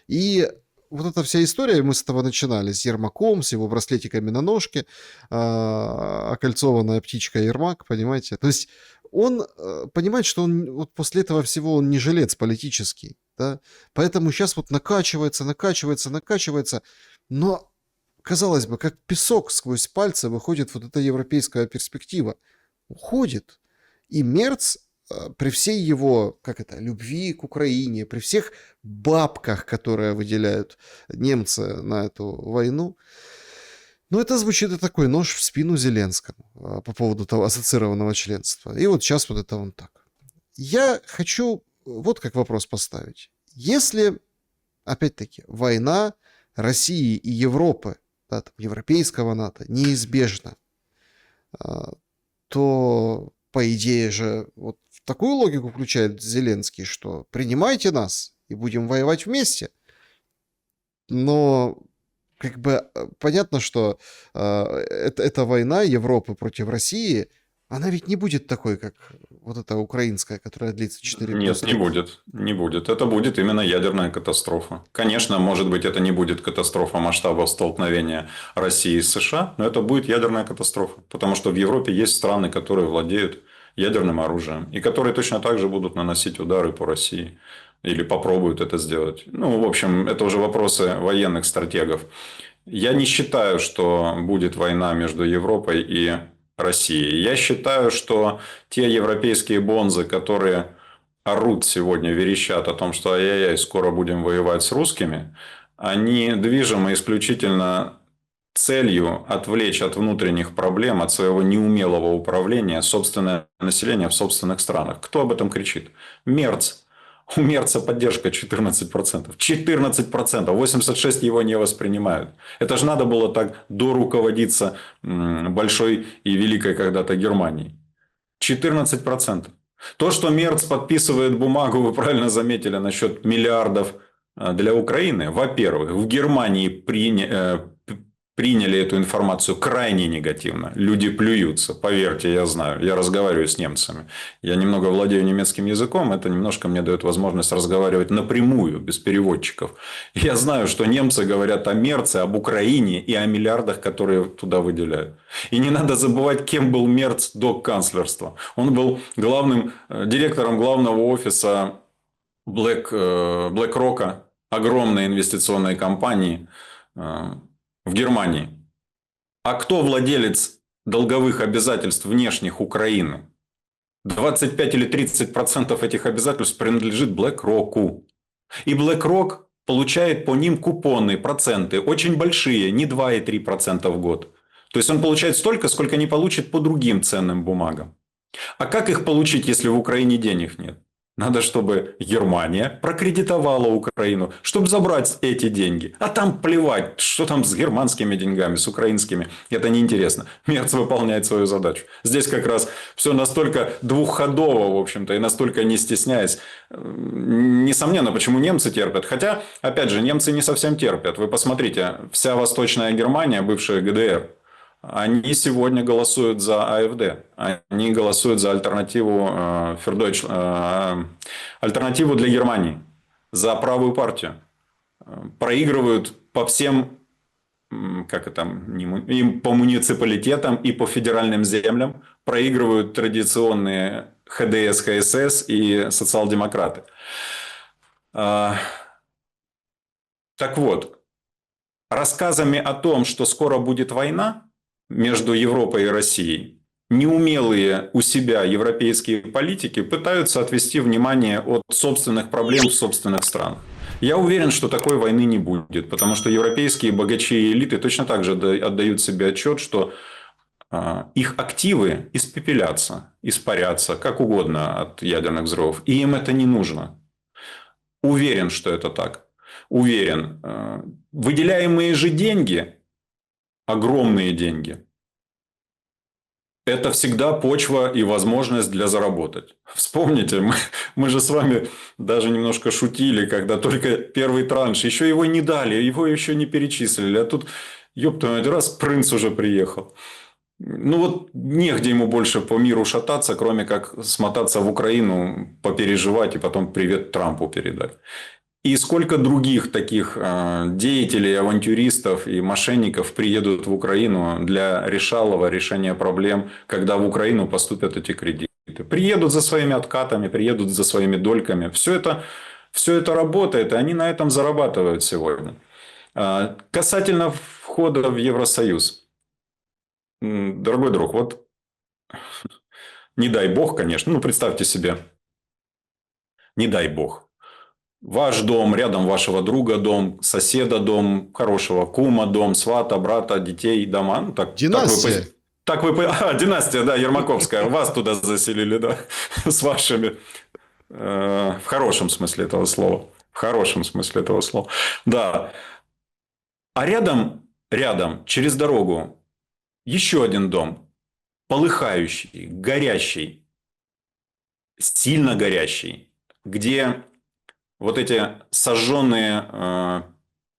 И вот эта вся история, мы с этого начинали, с Ермаком, с его браслетиками на ножке, окольцованная птичка Ермак, понимаете? То есть он понимает, что он вот после этого всего он не жилец политический, да, поэтому сейчас вот накачивается, накачивается, накачивается, но, казалось бы, как песок сквозь пальцы выходит вот эта европейская перспектива. Уходит. И Мерц при всей его, как это, любви к Украине, при всех бабках, которые выделяют немцы на эту войну, ну, это звучит и такой нож в спину Зеленскому по поводу того ассоциированного членства. И вот сейчас вот это он так. Я хочу вот как вопрос поставить. Если, опять-таки, война России и Европы, да, там, европейского НАТО, неизбежна, а, то, по идее же, вот в такую логику включает Зеленский, что принимайте нас и будем воевать вместе. Но как бы понятно, что эта война Европы против России, она ведь не будет такой, как вот эта украинская, которая длится 4 плюс Нет, не 3. будет. Не будет. Это будет именно ядерная катастрофа. Конечно, может быть, это не будет катастрофа масштабов столкновения России с США, но это будет ядерная катастрофа. Потому что в Европе есть страны, которые владеют ядерным оружием, и которые точно так же будут наносить удары по России. Или попробуют это сделать. Ну, в общем, это уже вопросы военных стратегов. Я не считаю, что будет война между Европой и Россией. Я считаю, что те европейские бонзы, которые орут сегодня, верещат о том, что ай-яй-яй, скоро будем воевать с русскими, они движимы исключительно целью отвлечь от внутренних проблем, от своего неумелого управления собственное население в собственных странах. Кто об этом кричит? Мерц. У Мерца поддержка 14%. 14%. 86% его не воспринимают. Это же надо было так доруководиться большой и великой когда-то Германией. 14%. То, что Мерц подписывает бумагу, вы правильно заметили, насчет миллиардов для Украины. Во-первых, в Германии приняли эту информацию крайне негативно. Люди плюются, поверьте, я знаю. Я разговариваю с немцами. Я немного владею немецким языком. Это немножко мне дает возможность разговаривать напрямую, без переводчиков. Я знаю, что немцы говорят о Мерце, об Украине и о миллиардах, которые туда выделяют. И не надо забывать, кем был Мерц до канцлерства. Он был директором главного офиса BlackRock, огромной инвестиционной компании в Германии. А кто владелец долговых обязательств внешних Украины? 25 или 30% этих обязательств принадлежит BlackRock. И BlackRock получает по ним купоны, проценты, очень большие, не 2,3% в год. То есть он получает столько, сколько не получит по другим ценным бумагам. А как их получить, если в Украине денег нет? Надо, чтобы Германия прокредитовала Украину, чтобы забрать эти деньги. А там плевать, что там с германскими деньгами, с украинскими. Это неинтересно. Мерц выполняет свою задачу. Здесь как раз все настолько двухходово, в общем-то, и настолько не стесняясь. Несомненно, почему немцы терпят. Хотя, опять же, немцы не совсем терпят. Вы посмотрите, вся Восточная Германия, бывшая ГДР, они сегодня голосуют за АФД. Они голосуют за альтернативу для Германии. За правую партию. Проигрывают по всем, им по муниципалитетам и по федеральным землям. Проигрывают традиционные ХДС, ХСС и социал-демократы. Так вот, рассказами о том, что скоро будет война между Европой и Россией, неумелые у себя европейские политики пытаются отвести внимание от собственных проблем в собственных странах. Я уверен, что такой войны не будет, потому что европейские богачи и элиты точно так же отдают себе отчет, что их активы испепелятся, испарятся, как угодно от ядерных взрывов, и им это не нужно. Уверен, что это так. Уверен. Выделяемые же деньги, огромные деньги, это всегда почва и возможность для заработать. Вспомните, мы же с вами даже немножко шутили, когда только первый транш, еще его не дали, его еще не перечислили, а тут, ёб твою мать, раз принц уже приехал. Ну вот негде ему больше по миру шататься, кроме как смотаться в Украину, попереживать и потом привет Трампу передать. И сколько других таких деятелей, авантюристов и мошенников приедут в Украину для решения проблем, когда в Украину поступят эти кредиты. Приедут за своими откатами, приедут за своими дольками. Все это работает, и они на этом зарабатывают сегодня. Касательно входа в Евросоюз. Дорогой друг, вот не дай бог, конечно, ну представьте себе, не дай бог. Ваш дом, рядом вашего друга дом, соседа дом, хорошего кума дом, свата, брата, детей, дома. Ну, Династия. Династия, да, Ермаковская. Вас туда заселили, да, с вашими. В хорошем смысле этого слова. В хорошем смысле этого слова. Да. А рядом, через дорогу, еще один дом. Полыхающий, горящий, сильно горящий, где вот эти сожженные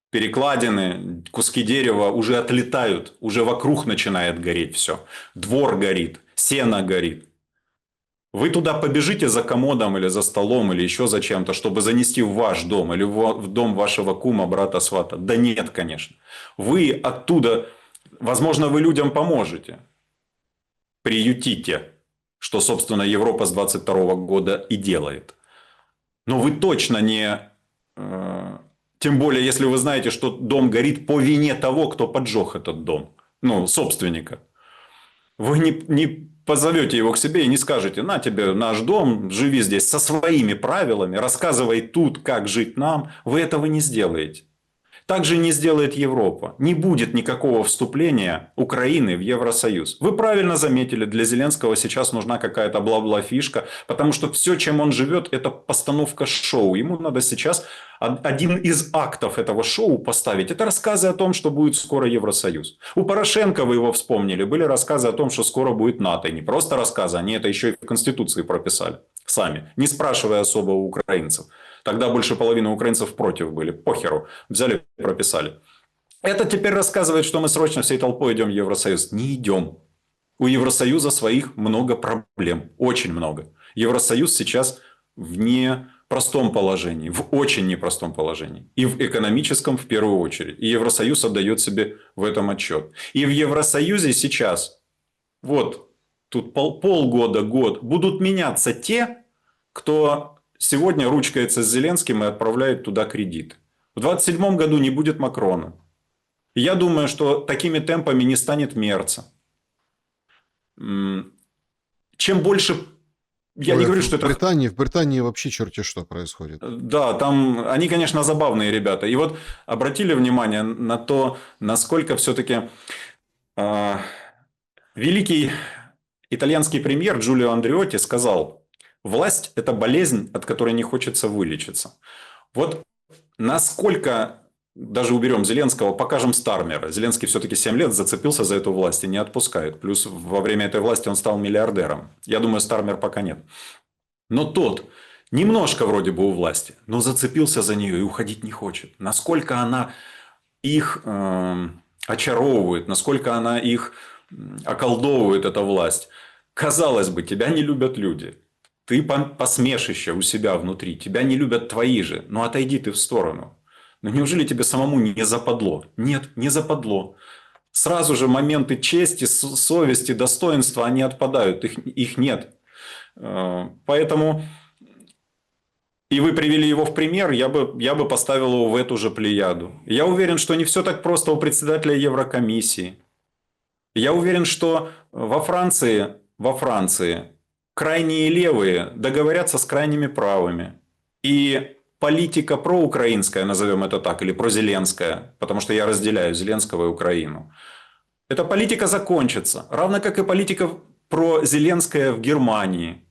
перекладины, куски дерева уже отлетают, уже вокруг начинает гореть все. Двор горит, сено горит. Вы туда побежите за комодом или за столом или еще за чем-то, чтобы занести в ваш дом или в дом вашего кума, брата, свата? Да нет, конечно. Вы оттуда, возможно, вы людям поможете, приютите, что, собственно, Европа с 22 года и делает. Но вы точно не... Тем более, если вы знаете, что дом горит по вине того, кто поджег этот дом. Ну, собственника. Вы не позовете его к себе и не скажете: на тебе наш дом, живи здесь со своими правилами, рассказывай тут, как жить нам. Вы этого не сделаете. Так же не сделает Европа. Не будет никакого вступления Украины в Евросоюз. Вы правильно заметили, для Зеленского сейчас нужна какая-то бла-бла-фишка, потому что все, чем он живет, это постановка шоу. Ему надо сейчас один из актов этого шоу поставить. Это рассказы о том, что будет скоро Евросоюз. У Порошенко, вы его вспомнили, были рассказы о том, что скоро будет НАТО. И не просто рассказы, они это еще и в Конституции прописали. Сами, не спрашивая особо у украинцев. Тогда больше половины украинцев против были. Похеру. Взяли и прописали. Это теперь рассказывает, что мы срочно всей толпой идем в Евросоюз. Не идем. У Евросоюза своих много проблем. Очень много. Евросоюз сейчас в непростом положении. В очень непростом положении. И в экономическом в первую очередь. И Евросоюз отдает себе в этом отчет. И в Евросоюзе сейчас, вот тут полгода, год, будут меняться те, кто сегодня ручкается с Зеленским и отправляет туда кредит. В 2027 году не будет Макрона. И я думаю, что такими темпами не станет Мерца. Чем больше... Я не говорю, что это... В Британии вообще черти что происходит. Да, там они, конечно, забавные ребята. И вот обратили внимание на то, насколько все-таки великий итальянский премьер Джулио Андреотти сказал: власть – это болезнь, от которой не хочется вылечиться. Вот насколько, даже уберем Зеленского, покажем Стармера. Зеленский все-таки 7 лет зацепился за эту власть и не отпускает. Плюс во время этой власти он стал миллиардером. Я думаю, Стармер пока нет. Но тот немножко вроде бы у власти, но зацепился за нее и уходить не хочет. Насколько она их очаровывает, насколько она их околдовывает, эта власть. Казалось бы, тебя не любят люди. Ты посмешище у себя внутри. Тебя не любят твои же. Ну, отойди ты в сторону. Но неужели тебе самому не западло? Нет, не западло. Сразу же моменты чести, совести, достоинства, они отпадают. Их нет. Поэтому... И вы привели его в пример, я бы поставил его в эту же плеяду. Я уверен, что не все так просто у председателя Еврокомиссии. Я уверен, что во Франции крайние левые договорятся с крайними правыми. И политика проукраинская, назовем это так, или прозеленская, потому что я разделяю Зеленского и Украину, эта политика закончится. Равно как и политика прозеленская в Германии.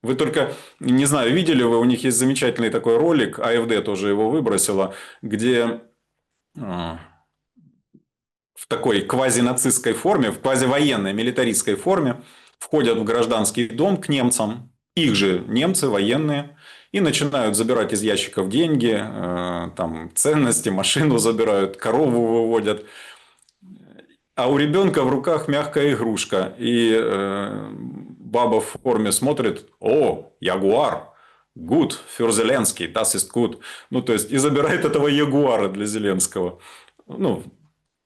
Вы только, не знаю, видели вы, у них есть замечательный такой ролик, АФД тоже его выбросила, где в такой квазинацистской форме, в квазивоенной милитаристской форме входят в гражданский дом к немцам, их же немцы, военные, и начинают забирать из ящиков деньги, там, ценности, машину забирают, корову выводят. А у ребенка в руках мягкая игрушка. И баба в форме смотрит: о, ягуар, good, für Зеленский, das ist good. Ну, то есть, и забирает этого ягуара для Зеленского. Ну,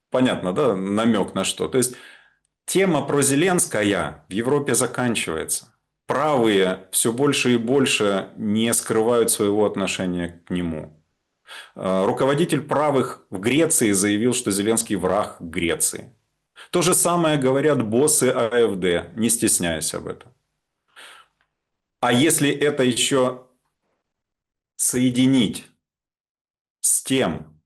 понятно, да, намек на что. То есть, тема про Зеленская в Европе заканчивается. Правые все больше и больше не скрывают своего отношения к нему. Руководитель правых в Греции заявил, что Зеленский враг Греции. То же самое говорят боссы АФД, не стесняясь об этом. А если это еще соединить с тем,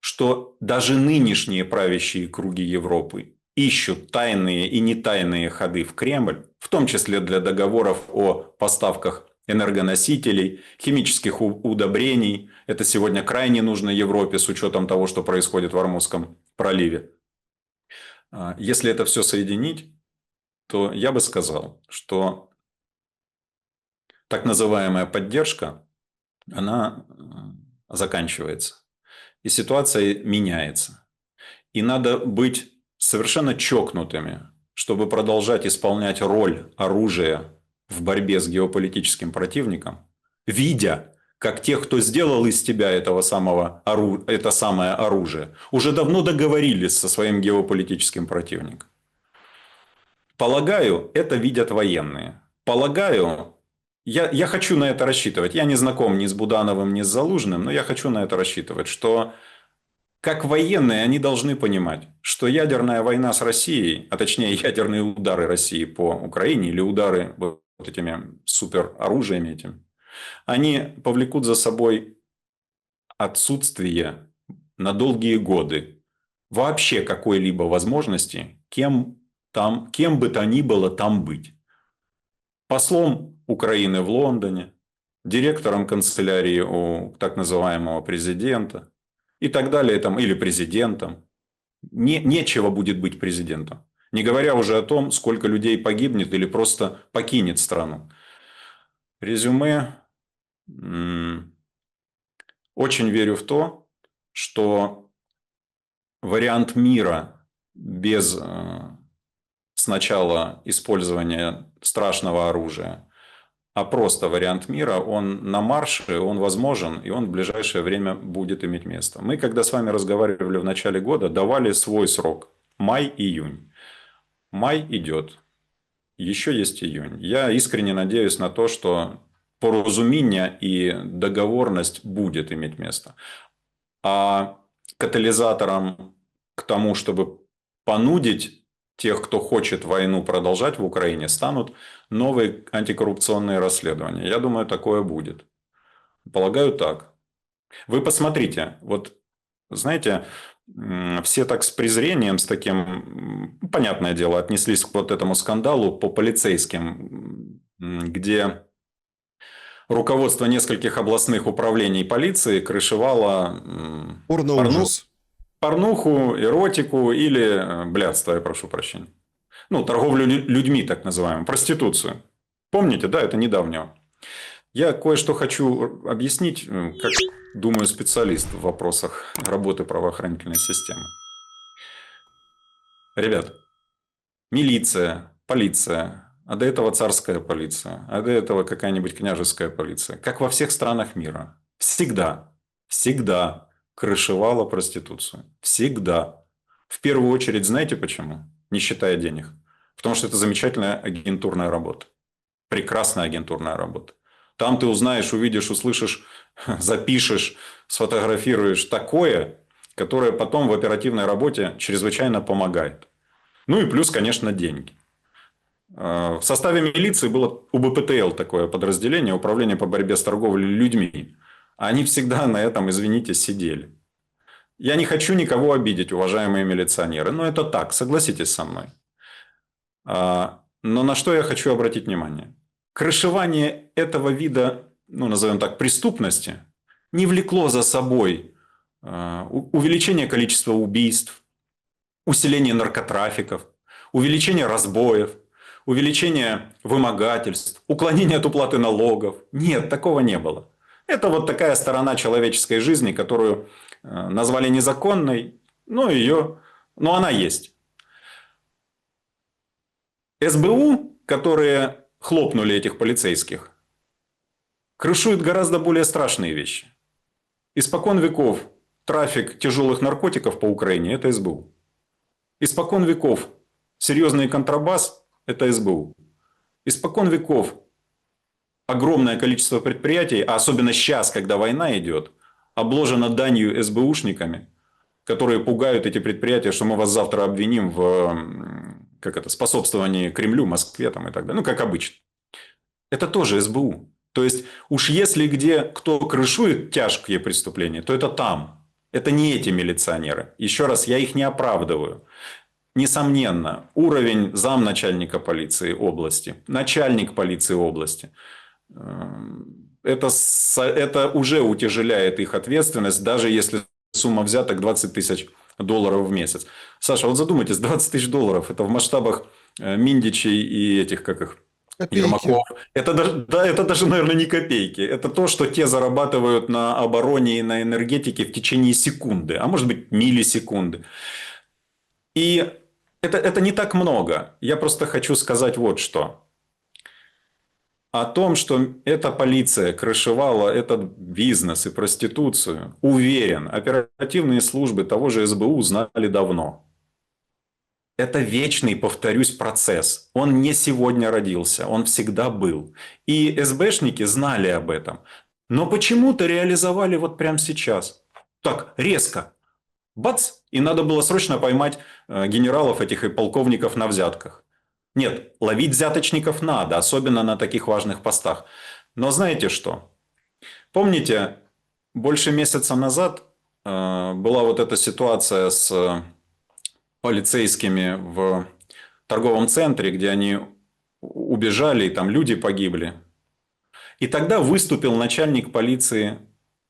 что даже нынешние правящие круги Европы ищут тайные и нетайные ходы в Кремль, в том числе для договоров о поставках энергоносителей, химических удобрений. Это сегодня крайне нужно Европе с учетом того, что происходит в Ормузском проливе. Если это все соединить, то я бы сказал, что так называемая поддержка, она заканчивается. И ситуация меняется. И надо быть совершенно чокнутыми, чтобы продолжать исполнять роль оружия в борьбе с геополитическим противником, видя, как тех, кто сделал из тебя это самое оружие, уже давно договорились со своим геополитическим противником. Полагаю, это видят военные. Полагаю, я хочу на это рассчитывать. Я не знаком ни с Будановым, ни с Залужным, но я хочу на это рассчитывать, что как военные они должны понимать, что ядерная война с Россией, а точнее ядерные удары России по Украине или удары вот этими супероружиями этим, они повлекут за собой отсутствие на долгие годы вообще какой-либо возможности кем бы то ни было там быть. Послом Украины в Лондоне, директором канцелярии у так называемого президента и так далее, там, или президентом. Нечего будет быть президентом. Не говоря уже о том, сколько людей погибнет или просто покинет страну. Резюме. Очень верю в то, что вариант мира без сначала использования страшного оружия, а просто вариант мира, он на марше, он возможен, и он в ближайшее время будет иметь место. Мы, когда с вами разговаривали в начале года, давали свой срок – май-июнь. Май идет, еще есть июнь. Я искренне надеюсь на то, что поразумение и договорность будет иметь место. А катализатором к тому, чтобы понудить тех, кто хочет войну продолжать в Украине, станут новые антикоррупционные расследования. Я думаю, такое будет. Полагаю, так. Вы посмотрите, вот знаете, все так с презрением, с таким, понятное дело, отнеслись к вот этому скандалу по полицейским, где руководство нескольких областных управлений полиции крышевало Порно-ужас. порнуху, эротику или блядство, я прошу прощения. Ну, торговлю людьми, так называемую, проституцию. Помните, да, это недавнего. Я кое-что хочу объяснить, как, думаю, специалист в вопросах работы правоохранительной системы. Ребят, милиция, полиция, а до этого царская полиция, а до этого какая-нибудь княжеская полиция, как во всех странах мира, всегда крышевала проституцию. Всегда. В первую очередь, знаете почему? Не считая денег. Потому что это замечательная агентурная работа. Прекрасная агентурная работа. Там ты узнаешь, увидишь, услышишь, запишешь, сфотографируешь такое, которое потом в оперативной работе чрезвычайно помогает. Ну и плюс, конечно, деньги. В составе милиции было УБПТЛ такое подразделение, Управление по борьбе с торговлей людьми. Они всегда на этом, извините, сидели. Я не хочу никого обидеть, уважаемые милиционеры, но это так, согласитесь со мной. Но на что я хочу обратить внимание? крышевание этого вида, ну, назовем так, преступности не влекло за собой увеличение количества убийств, усиление наркотрафиков, увеличение разбоев, увеличение вымогательств, уклонение от уплаты налогов. Нет, такого не было. Это вот такая сторона человеческой жизни, которую назвали незаконной, но она есть. СБУ, которые хлопнули этих полицейских, крышуют гораздо более страшные вещи. Испокон веков трафик тяжелых наркотиков по Украине – это СБУ. Испокон веков серьезный контрабас – это СБУ. Испокон веков огромное количество предприятий, а особенно сейчас, когда война идет, обложено данью СБУшниками, которые пугают эти предприятия, что мы вас завтра обвиним в способствовании Кремлю, Москве там, и так далее. Ну, как обычно. Это тоже СБУ. То есть, уж если где кто крышует тяжкие преступления, то это там. Это не эти милиционеры. Еще раз, я их не оправдываю. Несомненно, уровень замначальника полиции области, начальник полиции области, это уже утяжеляет их ответственность, даже если сумма взяток 20 тысяч долларов в месяц. Саша, вот задумайтесь, 20 тысяч долларов – это в масштабах Миндичей и этих, как их, Копейки. Ермаков. Это даже, наверное, не копейки. Это то, что те зарабатывают на обороне и на энергетике в течение секунды, а может быть миллисекунды. И это не так много. Я просто хочу сказать вот что. О том, что эта полиция крышевала этот бизнес и проституцию, уверен, оперативные службы того же СБУ знали давно. Это вечный, повторюсь, процесс. Он не сегодня родился, он всегда был. И СБшники знали об этом. Но почему-то реализовали вот прямо сейчас. Так, резко. Бац! И надо было срочно поймать генералов этих и полковников на взятках. Нет, ловить взяточников надо, особенно на таких важных постах. Но знаете что? Помните, больше месяца назад была вот эта ситуация с полицейскими в торговом центре, где они убежали, и там люди погибли. И тогда выступил начальник полиции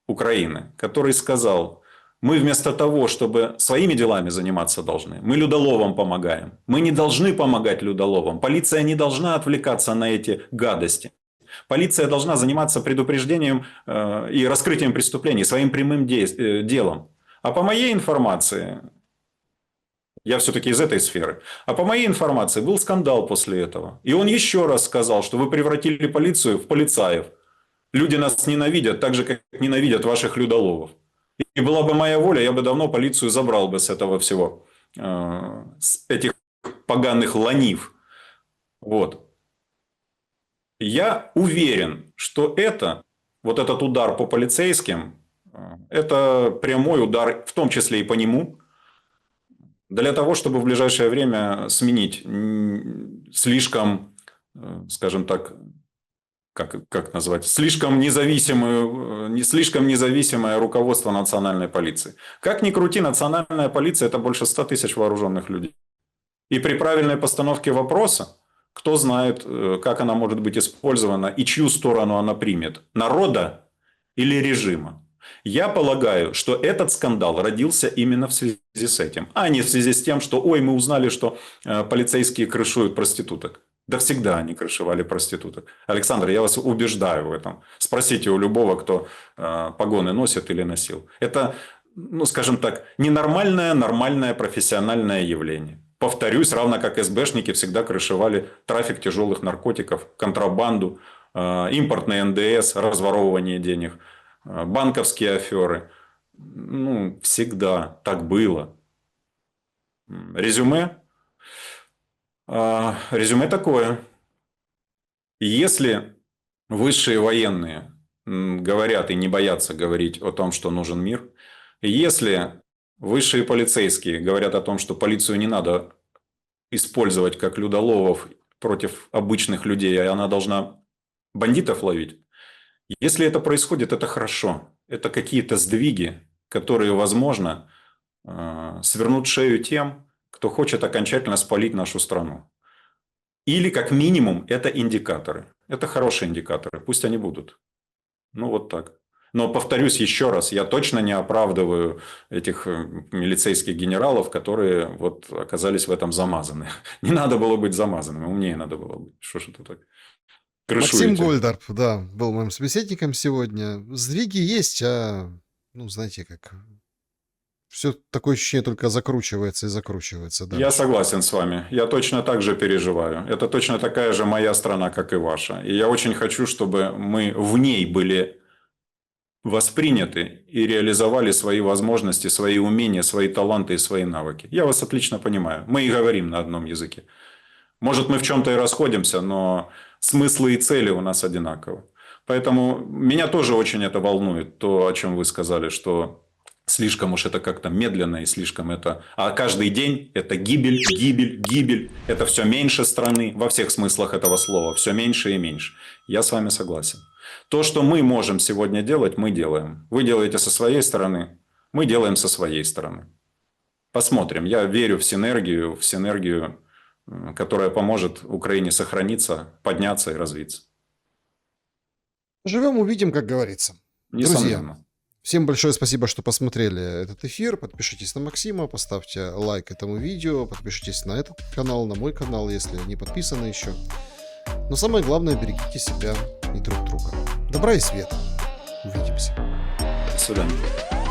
Украины, который сказал: мы вместо того, чтобы своими делами заниматься должны, мы людоловам помогаем. Мы не должны помогать людоловам. Полиция не должна отвлекаться на эти гадости. Полиция должна заниматься предупреждением и раскрытием преступлений своим прямым делом. А по моей информации, я все-таки из этой сферы, а по моей информации был скандал после этого. И он еще раз сказал, что вы превратили полицию в полицаев. Люди нас ненавидят так же, как ненавидят ваших людоловов. И была бы моя воля, я бы давно полицию забрал бы с этого всего, с этих поганых ланив. Вот. Я уверен, что вот этот удар по полицейским, это прямой удар, в том числе и по нему, для того, чтобы в ближайшее время сменить слишком, скажем так, как назвать, слишком независимое руководство национальной полиции. Как ни крути, национальная полиция – это больше 100 тысяч вооруженных людей. И при правильной постановке вопроса, кто знает, как она может быть использована и чью сторону она примет – народа или режима. Я полагаю, что этот скандал родился именно в связи с этим, а не в связи с тем, что мы узнали, что полицейские крышуют проституток. Да всегда они крышевали проституток. Александр, я вас убеждаю в этом. Спросите у любого, кто погоны носит или носил. Это, скажем так, ненормальное, нормальное профессиональное явление. Повторюсь, равно как СБшники всегда крышевали трафик тяжелых наркотиков, контрабанду, импортный НДС, разворовывание денег, банковские аферы. Всегда так было. Резюме? Резюме такое. Если высшие военные говорят и не боятся говорить о том, что нужен мир, если высшие полицейские говорят о том, что полицию не надо использовать как людоловов против обычных людей, а она должна бандитов ловить, если это происходит, это хорошо. Это какие-то сдвиги, которые, возможно, свернут шею тем, кто хочет окончательно спалить нашу страну. Или, как минимум, это индикаторы. Это хорошие индикаторы. Пусть они будут. Ну, вот так. Но повторюсь еще раз, я точно не оправдываю этих милицейских генералов, которые вот оказались в этом замазаны. Не надо было быть замазанным, умнее надо было быть. Что ж это так? Максим Крышуете. Гольдарб, да, был моим собеседником сегодня. Сдвиги есть, ну, знаете, как... Все такое ощущение только закручивается и закручивается, да. Я согласен с вами. Я точно так же переживаю. Это точно такая же моя страна, как и ваша. И я очень хочу, чтобы мы в ней были восприняты и реализовали свои возможности, свои умения, свои таланты и свои навыки. Я вас отлично понимаю. Мы и говорим на одном языке. Может, мы в чем-то и расходимся, но смыслы и цели у нас одинаковы. Поэтому меня тоже очень это волнует, то, о чем вы сказали, что слишком уж это как-то медленно и слишком это... А каждый день это гибель, гибель, гибель. Это все меньше страны во всех смыслах этого слова. Все меньше и меньше. Я с вами согласен. То, что мы можем сегодня делать, мы делаем. Вы делаете со своей стороны, мы делаем со своей стороны. Посмотрим. Я верю в синергию, которая поможет Украине сохраниться, подняться и развиться. Живем, увидим, как говорится. Друзья, Несомненно. всем большое спасибо, что посмотрели этот эфир. Подпишитесь на Максима, поставьте лайк этому видео, подпишитесь на этот канал, на мой канал, если не подписаны еще. Но самое главное, берегите себя и друг друга. Добра и света. Увидимся. До свидания.